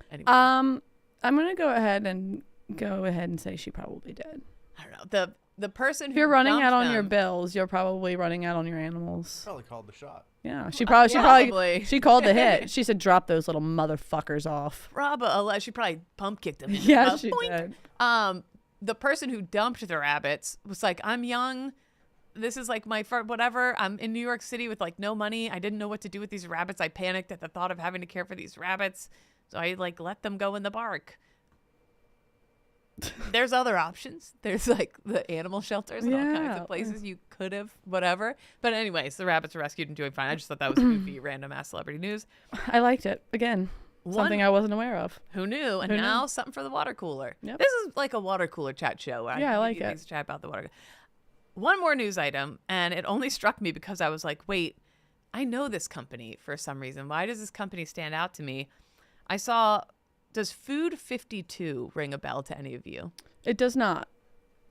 anyway. I'm going to go ahead and say she probably did. I don't know. The person who If you're running dumped out on your them- bills, you're probably running out on your animals. Probably called the shot. Yeah, she Probably. called the hit. She said, "Drop those little motherfuckers off." she probably pump kicked him. Yeah, she boink. did. The person who dumped the rabbits was like, I'm young. This is like my whatever. I'm in New York City with like no money. I didn't know what to do with these rabbits. I panicked at the thought of having to care for these rabbits. So I like let them go in the park. There's other options. There's like the animal shelters and all kinds of places you could have, whatever. But anyways, the rabbits were rescued and doing fine. I just thought that was goofy, random ass celebrity news. I liked it. Again, something I wasn't aware of. Who knew? And now something for the water cooler. Yep. This is like a water cooler chat show. Yeah, I like it. Things to chat about the water. One more news item, and it only struck me because I was like, wait, I know this company for some reason. Why does this company stand out to me? I saw, does Food 52 ring a bell to any of you? It does not.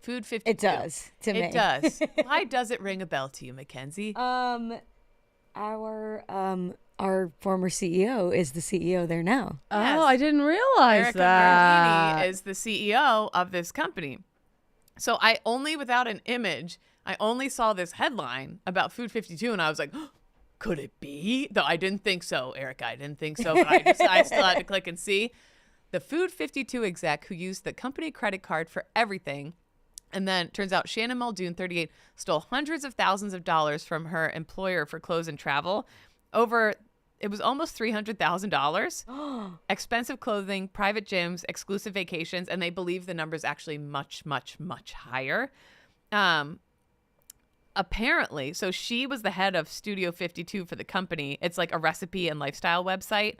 Food 52. It does to me. It does. Why does it ring a bell to you, Mackenzie? Our former CEO is the CEO there now. Yes. Oh, I didn't realize Erica that. Mardini is the CEO of this company. So I only, without an image, I only saw this headline about Food 52, and I was like, oh, could it be? Though I didn't think so, Erica. I didn't think so, but I still had to click and see. The Food 52 exec who used the company credit card for everything, and then turns out Shannon Muldoon, 38, stole hundreds of thousands of dollars from her employer for clothes and travel. It was almost $300,000. Expensive clothing, private gyms, exclusive vacations, and they believe the number is actually much, much, much higher. Apparently, so she was the head of Studio 52 for the company. It's like a recipe and lifestyle website.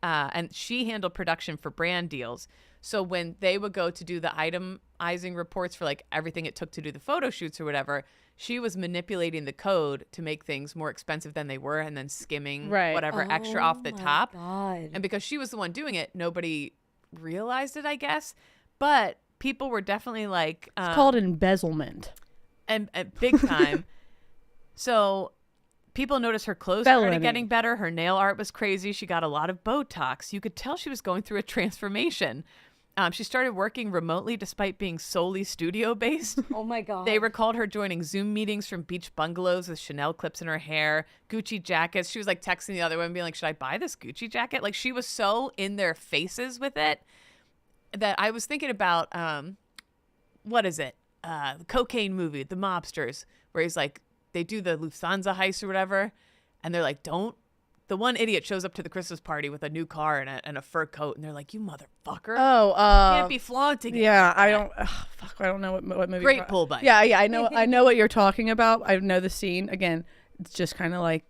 And she handled production for brand deals. So when they would go to do the itemizing reports for like everything it took to do the photo shoots or whatever, she was manipulating the code to make things more expensive than they were and then skimming whatever extra off the top. God. And because she was the one doing it, nobody realized it, I guess. But people were definitely like... It's called embezzlement. And big time. So... people noticed her clothes started getting better. Her nail art was crazy. She got a lot of Botox. You could tell she was going through a transformation. She started working remotely despite being solely studio-based. Oh, my God. They recalled her joining Zoom meetings from beach bungalows with Chanel clips in her hair, Gucci jackets. She was like texting the other women being like, should I buy this Gucci jacket? Like she was so in their faces with it that I was thinking about, what is it? The cocaine movie, The Mobsters, where he's like, they do the Lufthansa heist or whatever. And they're like, the one idiot shows up to the Christmas party with a new car and a fur coat. And they're like, you motherfucker. Oh, You can't be flaunting it. yeah. I don't know what movie. Great pull by. Yeah. I know what you're talking about. I know the scene. Again, it's just kind of like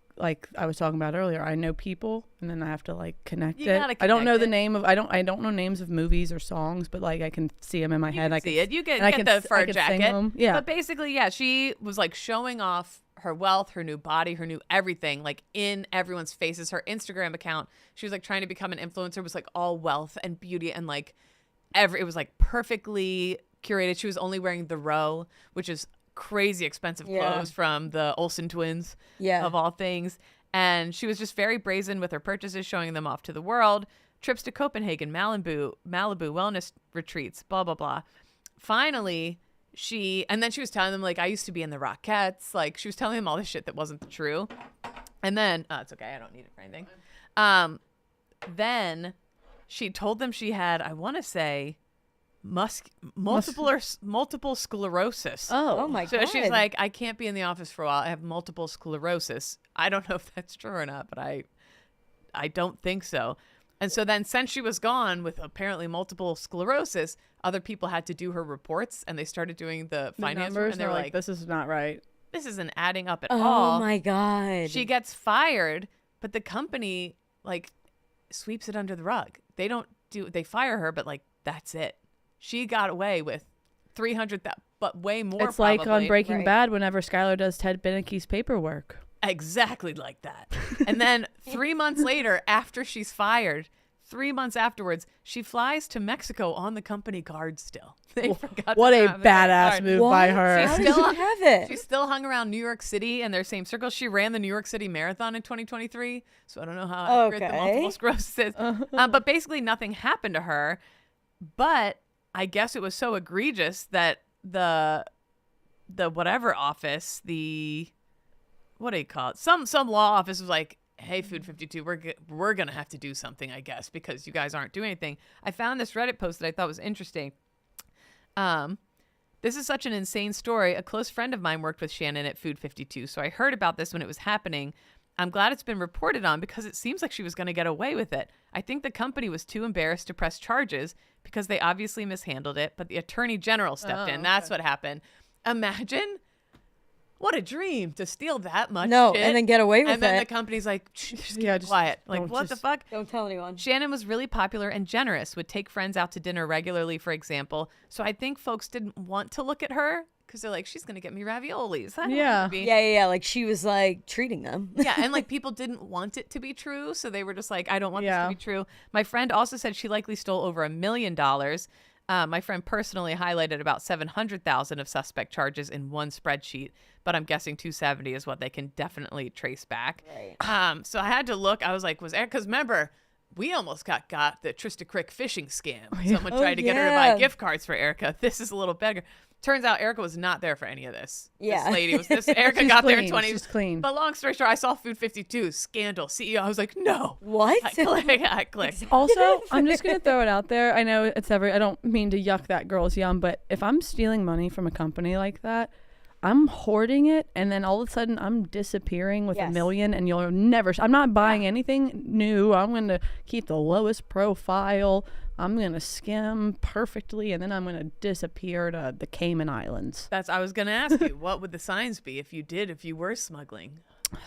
I was talking about earlier. I know people, and then I have to like connect You it. gotta I don't know connect the it. name of. I don't know names of movies or songs, but like I can see them in my head. I I see can it. You get and I the can fur sing jacket. them. Yeah. But basically, yeah, she was like showing off her wealth, her new body, her new everything, like in everyone's faces. Her Instagram account, she was like trying to become an influencer, was like all wealth and beauty and like it was like perfectly curated. She was only wearing the Row, which is crazy expensive clothes from the Olsen twins, of all things. And she was just very brazen with her purchases, showing them off to the world. Trips to Copenhagen, Malibu wellness retreats, blah, blah, blah. Finally, and then she was telling them, like, I used to be in the Rockettes. Like, she was telling them all this shit that wasn't true. And then, it's okay, I don't need it for anything. Then she told them she had, I want to say, multiple sclerosis. Oh, my God. So she's like, I can't be in the office for a while. I have multiple sclerosis. I don't know if that's true or not, but I don't think so. And so then since she was gone with apparently multiple sclerosis, other people had to do her reports, and they started doing the finance numbers, and they're like, this is not right. this isn't adding up at all. Oh, my God. She gets fired, but the company like sweeps it under the rug. They fire her, but like that's it. She got away with 300,000, but way more. It's like on probably. Breaking Right. Bad whenever Skylar does Ted Benneke's paperwork. Exactly like that. And then 3 months later, after she's fired, 3 months afterwards, she flies to Mexico on the company card still. They forgot What to a have the badass card. move by her. How She's did still- she have it? She still hung around New York City in their same circle. She ran the New York City Marathon in 2023, so I don't know how accurate the Okay. multiple sclerosis is. But basically, nothing happened to her. But I guess it was so egregious that the whatever office, what do you call it? Some law office was like, hey, Food 52, we're gonna have to do something, I guess, because you guys aren't doing anything. I found this Reddit post that I thought was interesting. This is such an insane story. A close friend of mine worked with Shannon at Food 52, so I heard about this when it was happening. I'm glad it's been reported on because it seems like she was going to get away with it. I think the company was too embarrassed to press charges because they obviously mishandled it, but the attorney general stepped in. That's what happened. Imagine. What a dream to steal that much No, shit. and then get away with And then it. the company's like, just keep just quiet. Like, don't what the just- fuck? Don't tell anyone. Shannon was really popular and generous, would take friends out to dinner regularly, for example. So I think folks didn't want to look at her because they're like, she's going to get me raviolis. I don't Yeah. wanna be- Yeah. Like she was like treating them. yeah, and like people didn't want it to be true, so they were just like, I don't want this Yeah. to be true. My friend also said she likely stole over $1 million. My friend personally highlighted about 700,000 of suspect charges in one spreadsheet, but I'm guessing 270 is what they can definitely trace back. Right. So I had to look. I was like, was Eric? Because remember, we almost got the Trista Crick phishing scam. Someone tried to get her to buy yeah. gift cards for Erica. This is a little better. Turns out Erica was not there for any of this. Yeah. This lady was this. Erica She's got there clean. in 20. She's clean. But long story short, I saw Food 52 scandal CEO. I was like, no. What? I clicked. Also, I'm just gonna throw it out there. I know it's I don't mean to yuck that girl's yum, but if I'm stealing money from a company like that, I'm hoarding it, and then all of a sudden I'm disappearing with Yes. $1 million, and you'll never. I'm not buying anything new. I'm gonna keep the lowest profile. I'm gonna skim perfectly, and then I'm gonna disappear to the Cayman Islands. I was gonna ask you, what would the signs be if you were smuggling?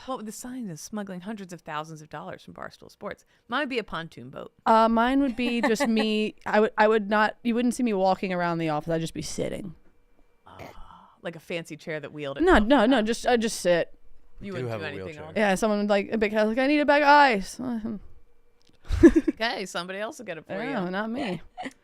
What would the signs of smuggling hundreds of thousands of dollars from Barstool Sports? Mine would be a pontoon boat. Mine would be just me. I would not. You wouldn't see me walking around the office. I'd just be sitting. Like a fancy chair that wheeled it. No. I just sit. You do wouldn't have do a anything wheelchair. else. Yeah, someone would like a big house. Like, I need a bag of ice. Okay, somebody else will get it for No, you. not me.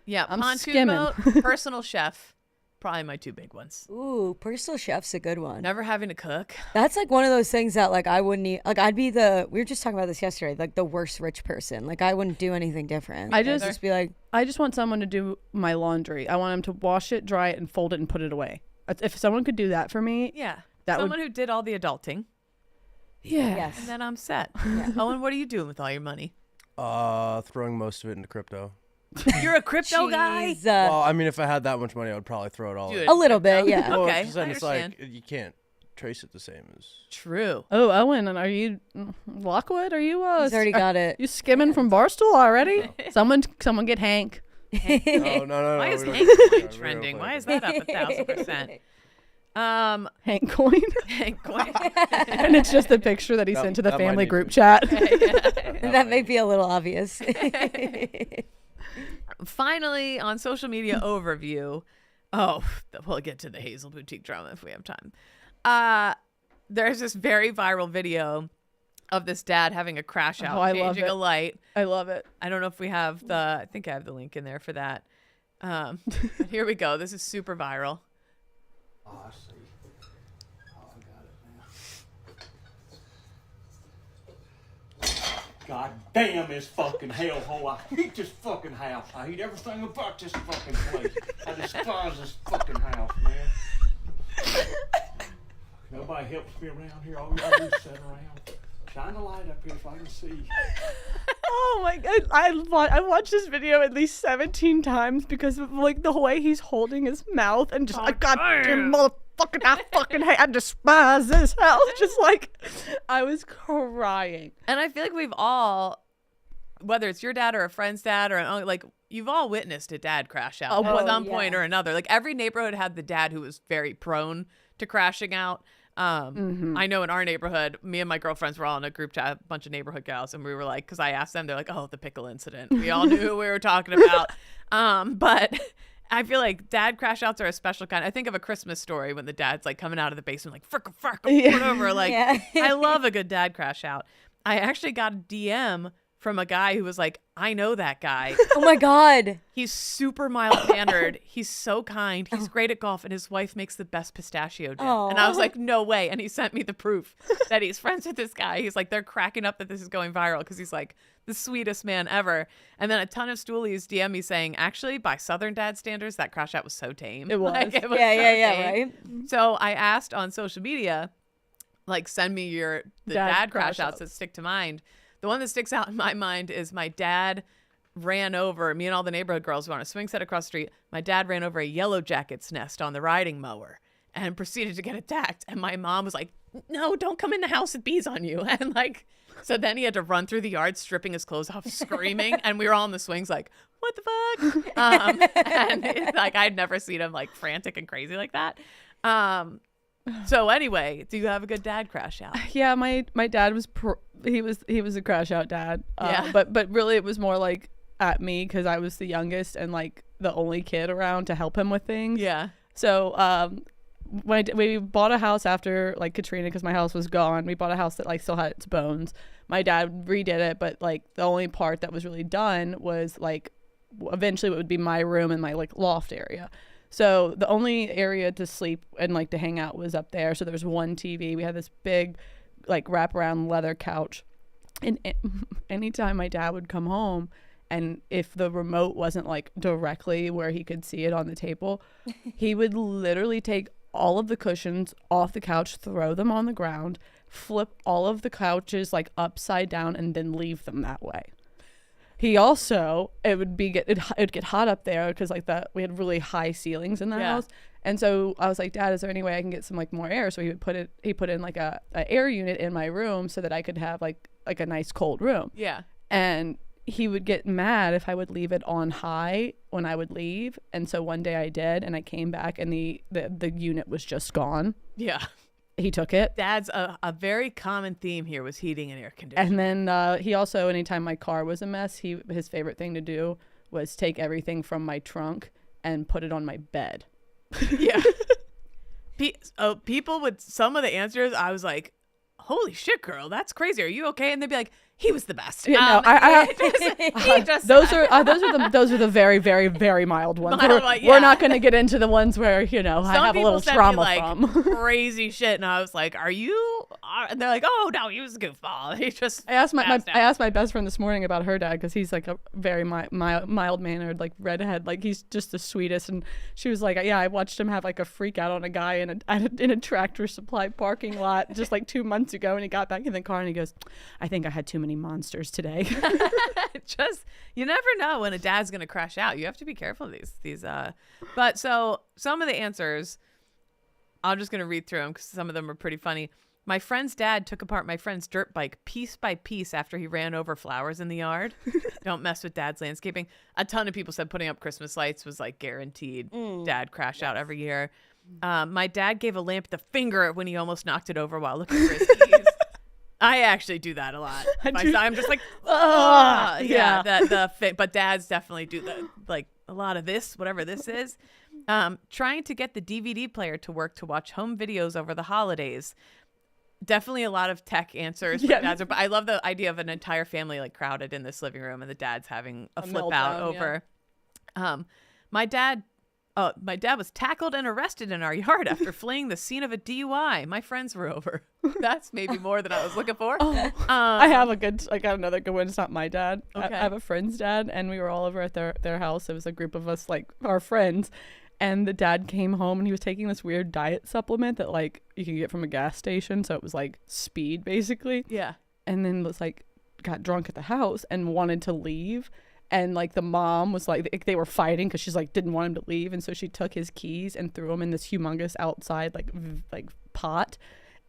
Yeah, I'm pontoon skimming. boat, personal chef. Probably my two big ones. Ooh, personal chef's a good one. Never having to cook. That's like one of those things that like I wouldn't like I'd be we were just talking about this yesterday, like the worst rich person. Like I wouldn't do anything different. I I'd just be like, I just want someone to do my laundry. I want them to wash it, dry it, and fold it and put it away. If someone could do that for me, Yeah. that Someone who did all the adulting. yeah. yes. And then I'm set. Owen, what are you doing with all your money? Throwing most of it into crypto. You're a crypto guy? Jeez, Well, I mean, if I had that much money, I would probably throw it all in. a little bit, yeah. Well, Okay, 'cause then I it's like understand. you can't trace it the same as. True. Oh, Owen, and are you Lockwood? Are you He's already got it. you skimming from Barstool already? Someone get Hank. No. Why is we don't- Hank we Coin don't trending? play Why that. is that up 1,000%? Hank coin. Hank Coin. And it's just the picture that he That- sent to the that might family need group to- chat. That may be a little obvious. Finally, on social media overview. Oh, we'll get to the Hazel Boutique drama if we have time. There's this very viral video of this dad having a crash out, Oh, I love changing it. a light. I love it. I don't know if we have I think I have the link in there for that. But here we go. This is super viral. Oh, I see. Oh, I got it now. God damn this fucking hellhole. I hate this fucking house. I hate everything about this fucking place. I despise this fucking house, man. Nobody helps me around here. All we gotta do is sit around. Shine the light up here so I can see. Oh my god, I watched this video at least 17 times because of like the way he's holding his mouth and just like, God damn motherfucking, I fucking hate, I despise this house. Just like, I was crying. And I feel like we've all, whether it's your dad or a friend's dad or an uncle, like you've all witnessed a dad crash out at some point or another. Like every neighborhood had the dad who was very prone to crashing out. I know in our neighborhood, me and my girlfriends were all in a group chat, a bunch of neighborhood gals, and we were like, because I asked them, they're like, oh, the pickle incident. We all knew who we were talking about. But I feel like dad crash outs are a special kind. I think of A Christmas Story when the dad's like coming out of the basement like, frick, whatever. Like, I love a good dad crash out. I actually got a DM from a guy who was like, I know that guy. Oh my God. He's super mild-mannered. He's so kind. He's great at golf, and his wife makes the best pistachio dip. And I was like, no way. And he sent me the proof that he's friends with this guy. He's like, they're cracking up that this is going viral because he's like the sweetest man ever. And then a ton of stoolies DM me saying, actually, by Southern dad standards, that crash out was so tame. It was. Like, it was Yeah, tame. right? So I asked on social media, like, send me the dad crash outs that stick to mind. The one that sticks out in my mind is my dad ran over, me and all the neighborhood girls were on a swing set across the street. My dad ran over a yellow jacket's nest on the riding mower and proceeded to get attacked. And my mom was like, no, don't come in the house with bees on you. And like, so then he had to run through the yard, stripping his clothes off, screaming. And we were all on the swings like, what the fuck? And like, I'd never seen him like frantic and crazy like that. So anyway, do you have a good dad crash out? Yeah, my dad was he was a crash out dad. Yeah. But really it was more like at me because I was the youngest and like the only kid around to help him with things. Yeah. So when we bought a house after like Katrina, because my house was gone, we bought a house that like still had its bones. My dad redid it, but like the only part that was really done was like eventually it would be my room and my like loft area. So the only area to sleep and like to hang out was up there. So there's one TV. We had this big like wraparound leather couch. And anytime my dad would come home, and if the remote wasn't like directly where he could see it on the table, he would literally take all of the cushions off the couch, throw them on the ground, flip all of the couches like upside down, and then leave them that way. He also, it would get hot up there because like we had really high ceilings in the house. And so I was like, Dad, is there any way I can get some like more air? So he put in like a air unit in my room so that I could have like a nice cold room. Yeah. And he would get mad if I would leave it on high when I would leave. And so one day I did, and I came back and the unit was just gone. Yeah. He took it. Dad's a very common theme here was heating and air conditioning. And then he also, anytime my car was a mess, his favorite thing to do was take everything from my trunk and put it on my bed. Yeah. People with some of the answers, I was like, holy shit, girl, that's crazy. Are you okay? And they'd be like, he was the best. Yeah, no, those are the very, very, very mild ones. We're not going to get into the ones where I have a little trauma from crazy shit, and I was like, "Are you?" And they're like, "Oh no, he was a goofball. He just." I asked my best friend this morning about her dad because he's like a very mild mannered like redhead, like he's just the sweetest. And she was like, "Yeah, I watched him have like a freak out on a guy in a Tractor Supply parking lot just like 2 months ago, and he got back in the car and he goes, I think I had too many monsters today." Just you never know when a dad's gonna crash out. You have to be careful of these. But so some of the answers, I'm just gonna read through them because some of them are pretty funny. My friend's dad took apart my friend's dirt bike piece by piece after he ran over flowers in the yard. Don't mess with dad's landscaping. A ton of people said putting up Christmas lights was like guaranteed dad crash out every year. My dad gave a lamp the finger when he almost knocked it over while looking for his keys. I actually do that a lot. I'm just like, but dads definitely do that. Like a lot of this, whatever this is. Trying to get the DVD player to work to watch home videos over the holidays. Definitely a lot of tech answers. Dads but I love the idea of an entire family like crowded in this living room and the dad's having a flip out over. My dad was tackled and arrested in our yard after fleeing the scene of a DUI. My friends were over. That's maybe more than I was looking for. I got another good one. It's not my dad. Okay. I have a friend's dad, and we were all over at their house. It was a group of us, like our friends. And the dad came home and he was taking this weird diet supplement that like you can get from a gas station. So it was like speed basically. Yeah. And then was like got drunk at the house and wanted to leave. And like the mom was like, they were fighting because she's like didn't want him to leave. And so she took his keys and threw them in this humongous outside like pot.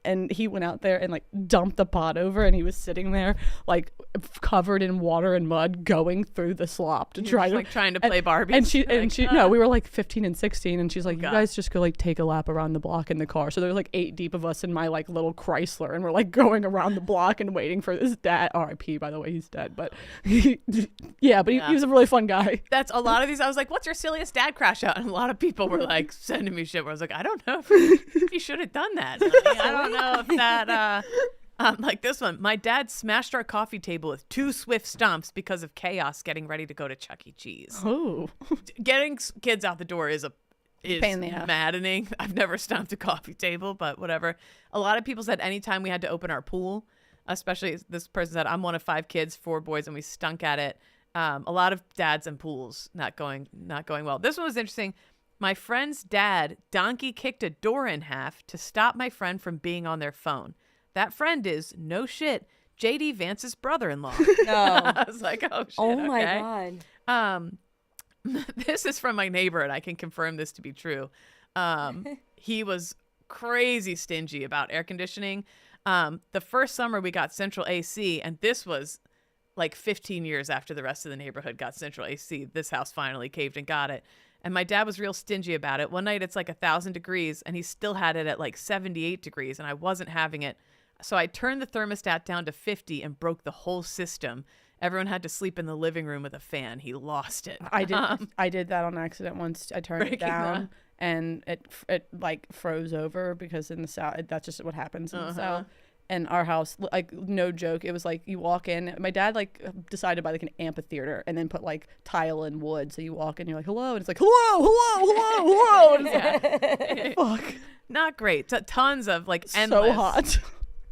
And he went out there and like dumped the pot over, and he was sitting there like covered in water and mud, going through the slop to trying to play Barbie. And she no, we were like 15 and 16, and she's like, you guys just go like take a lap around the block in the car. So there was like 8 deep of us in my like little Chrysler, and we're like going around the block and waiting for this dad. R.I.P. By the way, he's dead, but he was a really fun guy. That's a lot of these. I was like, what's your silliest dad crash out? And a lot of people were like sending me shit where I was like, I don't know if he should have done that. I don't know if that like this one. My dad smashed our coffee table with 2 swift stomps because of chaos getting ready to go to Chuck E. Cheese. Oh. Getting kids out the door is pain in the ass. maddening. I've never stomped a coffee table, but whatever. A lot of people said anytime we had to open our pool, especially this person said, I'm one of 5 kids, 4 boys, and we stunk at it. A lot of dads and pools not going well. This one was interesting. My friend's dad donkey kicked a door in half to stop my friend from being on their phone. That friend is, no shit, JD Vance's brother-in-law. No. I was like, oh shit. Oh my God. This is from my neighbor, and I can confirm this to be true. He was crazy stingy about air conditioning. The first summer we got central AC, and this was like 15 years after the rest of the neighborhood got central AC. This house finally caved and got it. And my dad was real stingy about it. One night it's like 1,000 degrees, and he still had it at like 78 degrees, and I wasn't having it. So I turned the thermostat down to 50 and broke the whole system. Everyone had to sleep in the living room with a fan. He lost it. I did that on accident once. I turned it down and it like froze over because in the South, that's just what happens in the South. And our house, like, no joke, it was like you walk in. My dad like decided to buy like an amphitheater and then put like tile and wood. So you walk in, you're like, hello, and it's like, hello. And it's like, fuck. Not great. Tons of like so hot.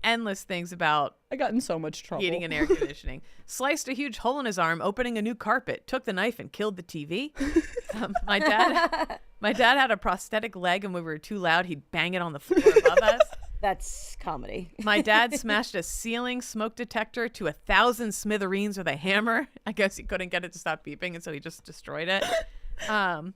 Endless things about I got in so much trouble. heating and air conditioning. Sliced a huge hole in his arm opening a new carpet. Took the knife and killed the TV. My dad had a prosthetic leg, and when we were too loud, he'd bang it on the floor above us. That's comedy. My dad smashed a ceiling smoke detector to 1,000 smithereens with a hammer. I guess he couldn't get it to stop beeping, and so he just destroyed it. I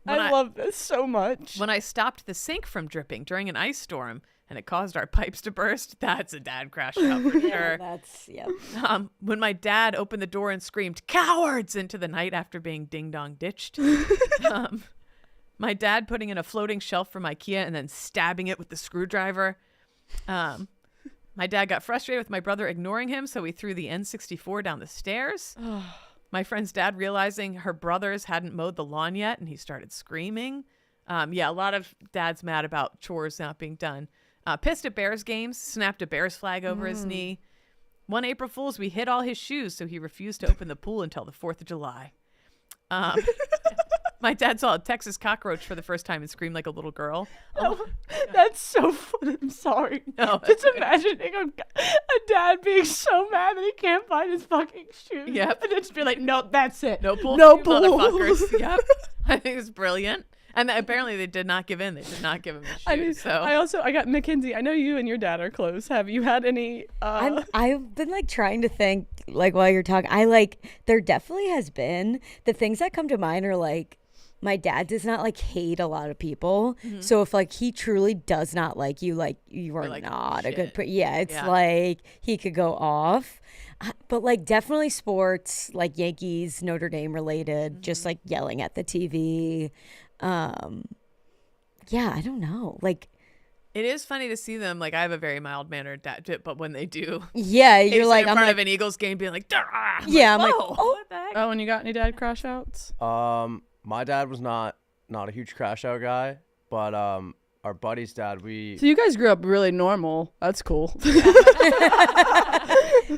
love this so much. When I stopped the sink from dripping during an ice storm and it caused our pipes to burst, that's a dad crash out for sure. When my dad opened the door and screamed, "Cowards!" into the night after being ding-dong ditched. My dad putting in a floating shelf from IKEA and then stabbing it with the screwdriver. My dad got frustrated with my brother ignoring him, so he threw the N64 down the stairs. My friend's dad realizing her brothers hadn't mowed the lawn yet, and he started screaming. A lot of dads mad about chores not being done. Pissed at Bears games, snapped a Bears flag over his knee. One April Fool's, we hid all his shoes, so he refused to open the pool until the 4th of July. My dad saw a Texas cockroach for the first time and screamed like a little girl. That's so funny. I'm sorry. No, Just imagining a dad being so mad that he can't find his fucking shoes. Yep. And just be like, no, that's it. No pool, No for you pool. motherfuckers. Yep. I think it's brilliant. And apparently they did not give in. They did not give him his shoes. I got Mackenzie. I know you and your dad are close. Have you had any? I've been like trying to think like while you're talking. There definitely has been. The things that come to mind are like, my dad does not like hate a lot of people. Mm-hmm. So if like he truly does not like you are like, not a shit. good person. Yeah, it's like he could go off. But like definitely sports, like Yankees, Notre Dame related, just like yelling at the TV. Yeah, I don't know. Like, it is funny to see them. Like, I have a very mild-mannered dad, but when they do, yeah, they you're sit like, in I'm front like, of an Eagles game, being like, "Dah!" I'm like, "Whoa, oh, what the heck?" Oh, and you got any dad crash outs? My dad was not a huge crash out guy, but our buddy's dad, So you guys grew up really normal. That's cool.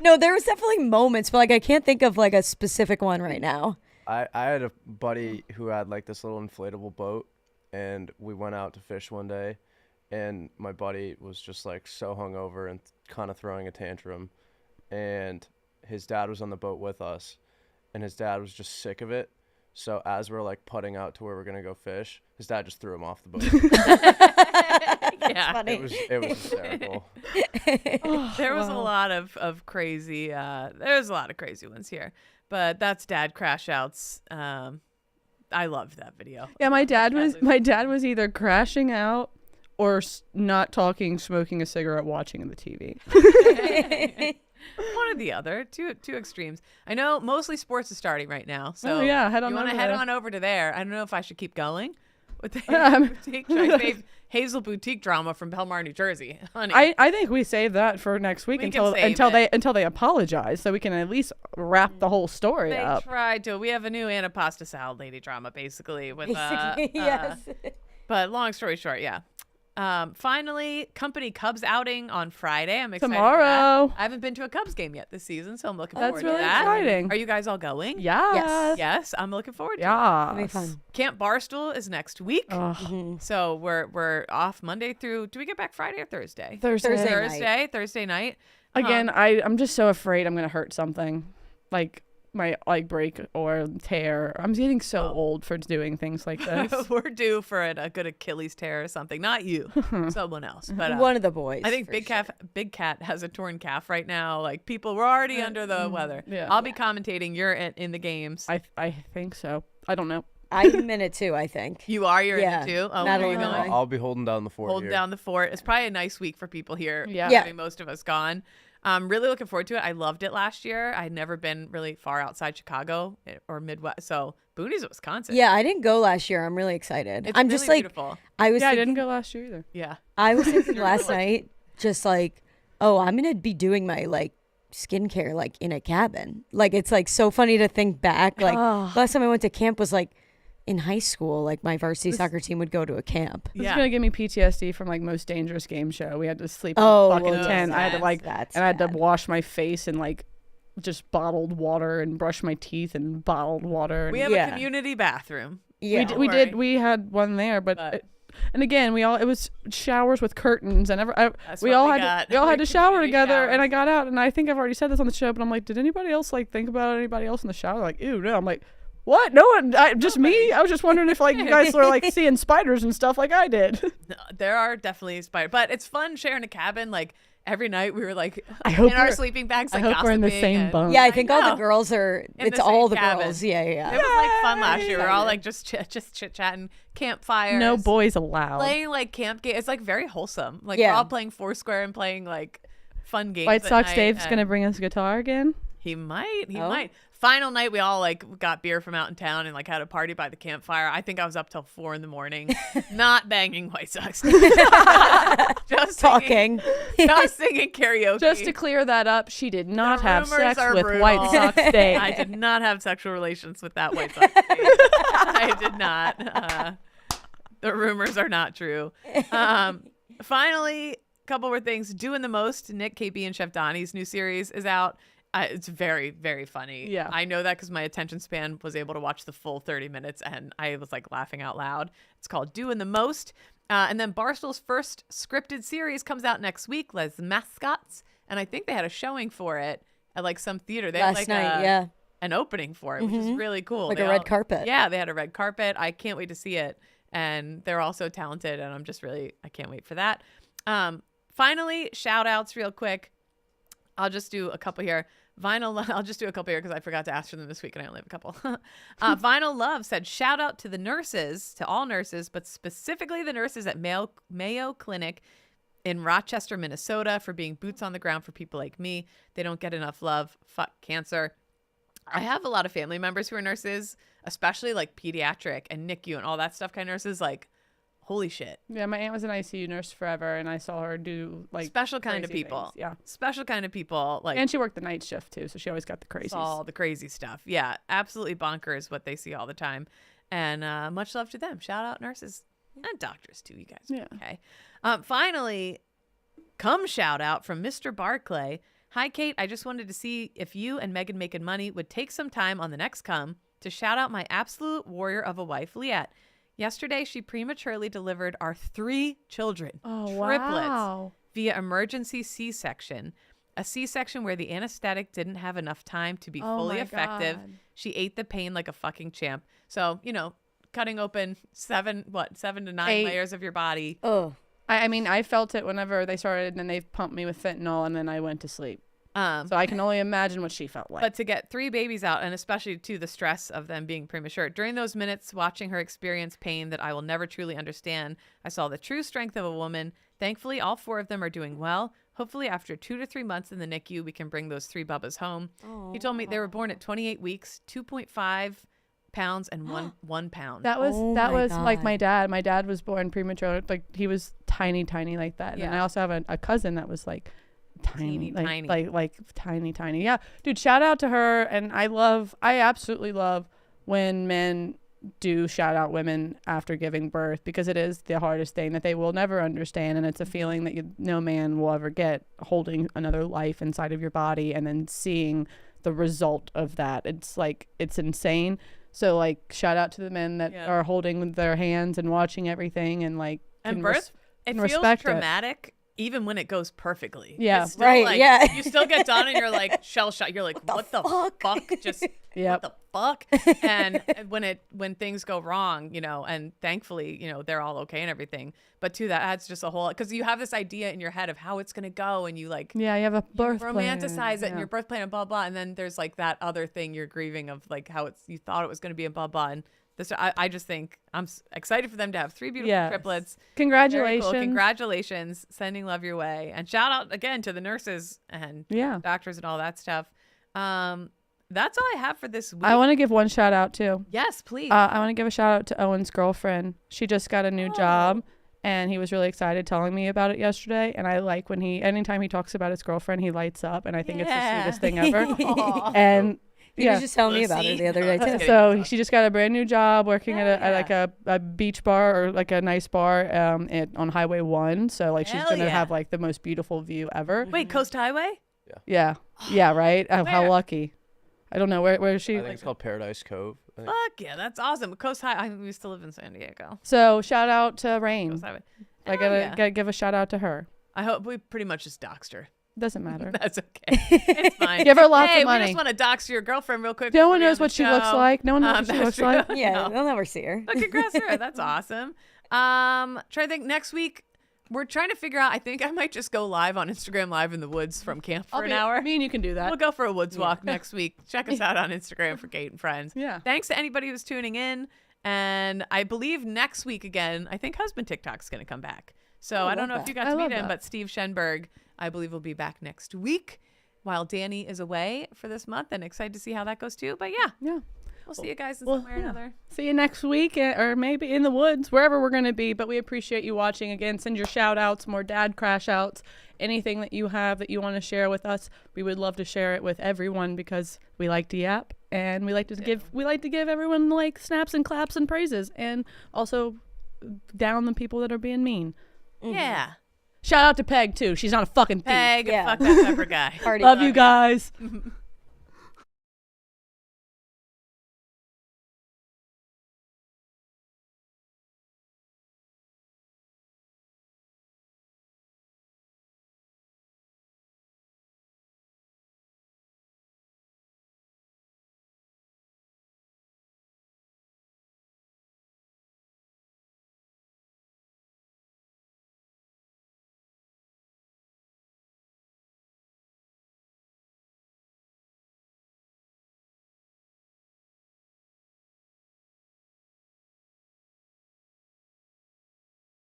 no, there was definitely moments, but like I can't think of like a specific one right now. I had a buddy who had like this little inflatable boat, and we went out to fish one day, and my buddy was just like so hungover and kind of throwing a tantrum, and his dad was on the boat with us, and his dad was just sick of it. So as we're like putting out to where we're gonna go fish, his dad just threw him off the boat. Yeah. Funny. It was hysterical. There was a lot of crazy. There's a lot of crazy ones here, but that's dad crash outs. I loved that video. Yeah, my dad was either crashing out or not talking, smoking a cigarette, watching the TV. One or the other, two extremes. I know mostly sports is starting right now, so head on you want to over head there. on over to there. I don't know if I should keep going with the Hazel Boutique. Should I save Hazel Boutique drama from Belmar, New Jersey, honey? I think we save that for next week We can until save until they apologize, so we can at least wrap the whole story They up. tried to. We have a new Anapasta salad lady drama, basically. With Yes. But long story short, yeah. Finally, company Cubs outing on Friday. I'm excited for Tomorrow. that. I haven't been to a Cubs game yet this season, so I'm looking That's forward really to that. exciting. Are you guys all going? Yes. Yes, I'm looking forward to it. Yeah. It'll be fun. Camp Barstool is next week. So we're off Monday through. Do we get back Friday or Thursday? Thursday. Thursday night. Again, I'm just so afraid I'm gonna hurt something, like my break or tear. I'm getting so old for doing things like this. We're due for a good Achilles tear or something. Not you, someone else. But One of the boys. I think for Big sure. Big Cat has a torn calf right now. Like people were already under the weather. yeah. I'll be commentating. You're in the games. I think so. I don't know. I'm in it too, I think. You are. You're Yeah. in it too. Oh, Not where are you alone. going? I'll be holding down the fort Holding here. down the fort. It's probably a nice week for people here. Yeah. Yeah. Having most of us gone. I'm really looking forward to it. I loved it last year. I'd never been really far outside Chicago or Midwest. So Boonies, Wisconsin. Yeah, I didn't go last year. I'm really excited. It's I'm really just like, beautiful. I was Yeah, I thinking, didn't go last year either. Yeah. I was thinking last night, just like, oh, I'm gonna be doing my like skincare like in a cabin. Like it's like so funny to think back. Like last time I went to camp was like in high school. Like my varsity soccer team would go to a camp. This Yeah. is gonna give me PTSD from like Most Dangerous Game Show. We had to sleep Oh, in a fucking well, tent. I had to like, that's and I had to bad. wash my face and like just bottled water and brush my teeth and bottled water. We and- have Yeah. a community bathroom. Yeah, Don't we worry. did. We had one there, but. But- And again, it was showers with curtains, and That's we what all we had got. we all had We to shower community together. And showers. I got out, and I think I've already said this on the show, but I'm like, did anybody else like think about anybody else in the shower? Like, ew, no. I'm like, what? No one. Just me. I was just wondering if like you guys were like seeing spiders and stuff like I did. No, there are definitely spiders, but it's fun sharing a cabin. Like every night we were like I hope in our we're- sleeping bags. I Like, hope we're in the gossiping same and- bunk. Yeah, I think all know. the girls are. In It's the all same the cabin. girls. Yeah, yeah. It was like fun last year. We were all like just chit chatting, campfires. No boys allowed. Playing like camp games. It's like very wholesome. Like Yeah. we're all playing Foursquare and playing like fun games. White at Sox night, Dave's and gonna bring us guitar again. He might. He Oh. might. Final night, we all like got beer from out in town and like had a party by the campfire. I think I was up till 4 a.m, not banging White Sox. Just Talking. just singing karaoke. Just to clear that up, she did not have rumors sex are with brutal. White Sox Dave. I did not have sexual relations with that White Sox team. I did not. The rumors are not true. Finally, couple more things. Doing the Most, Nick, KB, and Chef Donnie's new series is out. It's very, very funny. Yeah. I know that because my attention span was able to watch the full 30 minutes and I was like laughing out loud. It's called Doing the Most. And then Barstool's first scripted series comes out next week, Les Mascots. And I think they had a showing for it at like some theater. They Last had night, an opening for it, which is really cool. Like They a red carpet. Yeah, they had a red carpet. I can't wait to see it. And they're all so talented. And I can't wait for that. Finally, shout outs real quick. I'll just do a couple here. I'll just do a couple here because I forgot to ask for them this week and I only have a couple. Vinyl Love said, shout out to the nurses, to all nurses, but specifically the nurses at Mayo Clinic in Rochester, Minnesota, for being boots on the ground for people like me. They don't get enough love. Fuck cancer. I have a lot of family members who are nurses, especially like pediatric and NICU and all that stuff kind of nurses. Like, holy shit. Yeah, my aunt was an ICU nurse forever, and I saw her do like special kind of crazy people. things. Yeah, special kind of people. Like, and she worked the night shift too, so she always got the crazy. All the crazy stuff. Yeah, absolutely bonkers what they see all the time. And much love to them. Shout out nurses and doctors too. You guys. Yeah. Okay. Finally, shout out from Mr. Barclay. Hi, Kate. I just wanted to see if you and Megan Making Money would take some time on the next to shout out my absolute warrior of a wife, Liette. Yesterday, she prematurely delivered our 3 children, triplets, via emergency C-section. A C-section where the anesthetic didn't have enough time to be fully effective. God. She ate the pain like a fucking champ. So, cutting open 7 to 9 8 layers of your body. Oh. I mean, I felt it whenever they started, and then they pumped me with fentanyl, and then I went to sleep. So I can only imagine what she felt like. But to get 3 babies out, and especially to the stress of them being premature, during those minutes watching her experience pain that I will never truly understand, I saw the true strength of a woman. Thankfully, all 4 of them are doing well. Hopefully, after 2 to 3 months in the NICU, we can bring those 3 bubbas home. Aww. He told me they were born at 28 weeks, 2.5 pounds and 1 pound. That was like my dad. My dad was born premature. Like, he was tiny like that. And then I also have a cousin that was like tiny. Tiny. Yeah, dude, shout out to her. And I absolutely love when men do shout out women after giving birth, because it is the hardest thing that they will never understand, and it's a feeling that no man will ever get, holding another life inside of your body and then seeing the result of that. It's insane. So like, shout out to the men that are holding their hands and watching everything and like, and birth it feels traumatic even when it goes perfectly. Yeah. Still, right. Like, yeah. You still get done and you're like shell shocked. You're like, what the fuck? Just what the fuck? And when things go wrong, and thankfully, they're all okay and everything. But to that adds just a whole, because you have this idea in your head of how it's gonna go, and you like, you have a birth romanticize plan. it in your birth plan and blah blah, and then there's like that other thing you're grieving of, like how you thought it was gonna be and blah blah. And this, I just think I'm excited for them to have 3 beautiful triplets. Congratulations. Cool. Congratulations. Sending love your way. And shout out again to the nurses and doctors and all that stuff. That's all I have for this week. I want to give one shout out too. Yes, please. I want to give a shout out to Owen's girlfriend. She just got a new job, and he was really excited telling me about it yesterday. And I like when anytime he talks about his girlfriend, he lights up, and I think it's the sweetest thing ever. And he was just telling me about her the other day too. So she just got a brand new job working at like a beach bar, or like a nice bar on Highway 1. So like, she's gonna have like the most beautiful view ever. Wait, Coast Highway? Yeah, right. How lucky. I don't know where is she. I think it's called Paradise Cove. Fuck yeah, that's awesome. Coast High. I used to live in San Diego. So shout out to Rain. Coast Highway. I gotta give a shout out to her. I hope we pretty much just doxed her. Doesn't matter. That's okay. It's fine. Give her lots of money. We just want to dox your girlfriend real quick. No one knows what she looks like. No one knows what she looks like. Yeah, they'll never see her. But congrats to her. That's awesome. Trying to think next week. We're trying to figure out, I think I might just go live on Instagram Live in the woods from camp for an hour. Me and you can do that. We'll go for a woods walk next week. Check us out on Instagram for Kate and Friends. Yeah. Thanks to anybody who's tuning in. And I believe next week again, I think Husband TikTok's going to come back. So I don't know if you got to meet him, but Steve Schenberg, I believe, will be back next week while Danny is away for this month. And excited to see how that goes too. But yeah. We'll see you guys in some way or another. See you next week, or maybe in the woods, wherever we're going to be. But we appreciate you watching. Again, send your shout outs, more dad crash outs, anything that you have that you want to share with us. We would love to share it with everyone, because we like to yap, and we like to give everyone like snaps and claps and praises, and also down the people that are being mean. Yeah. Shout out to Peg too. She's not a fucking thief. Peg, Yeah. fuck that pepper guy. Party Love guy. you guys.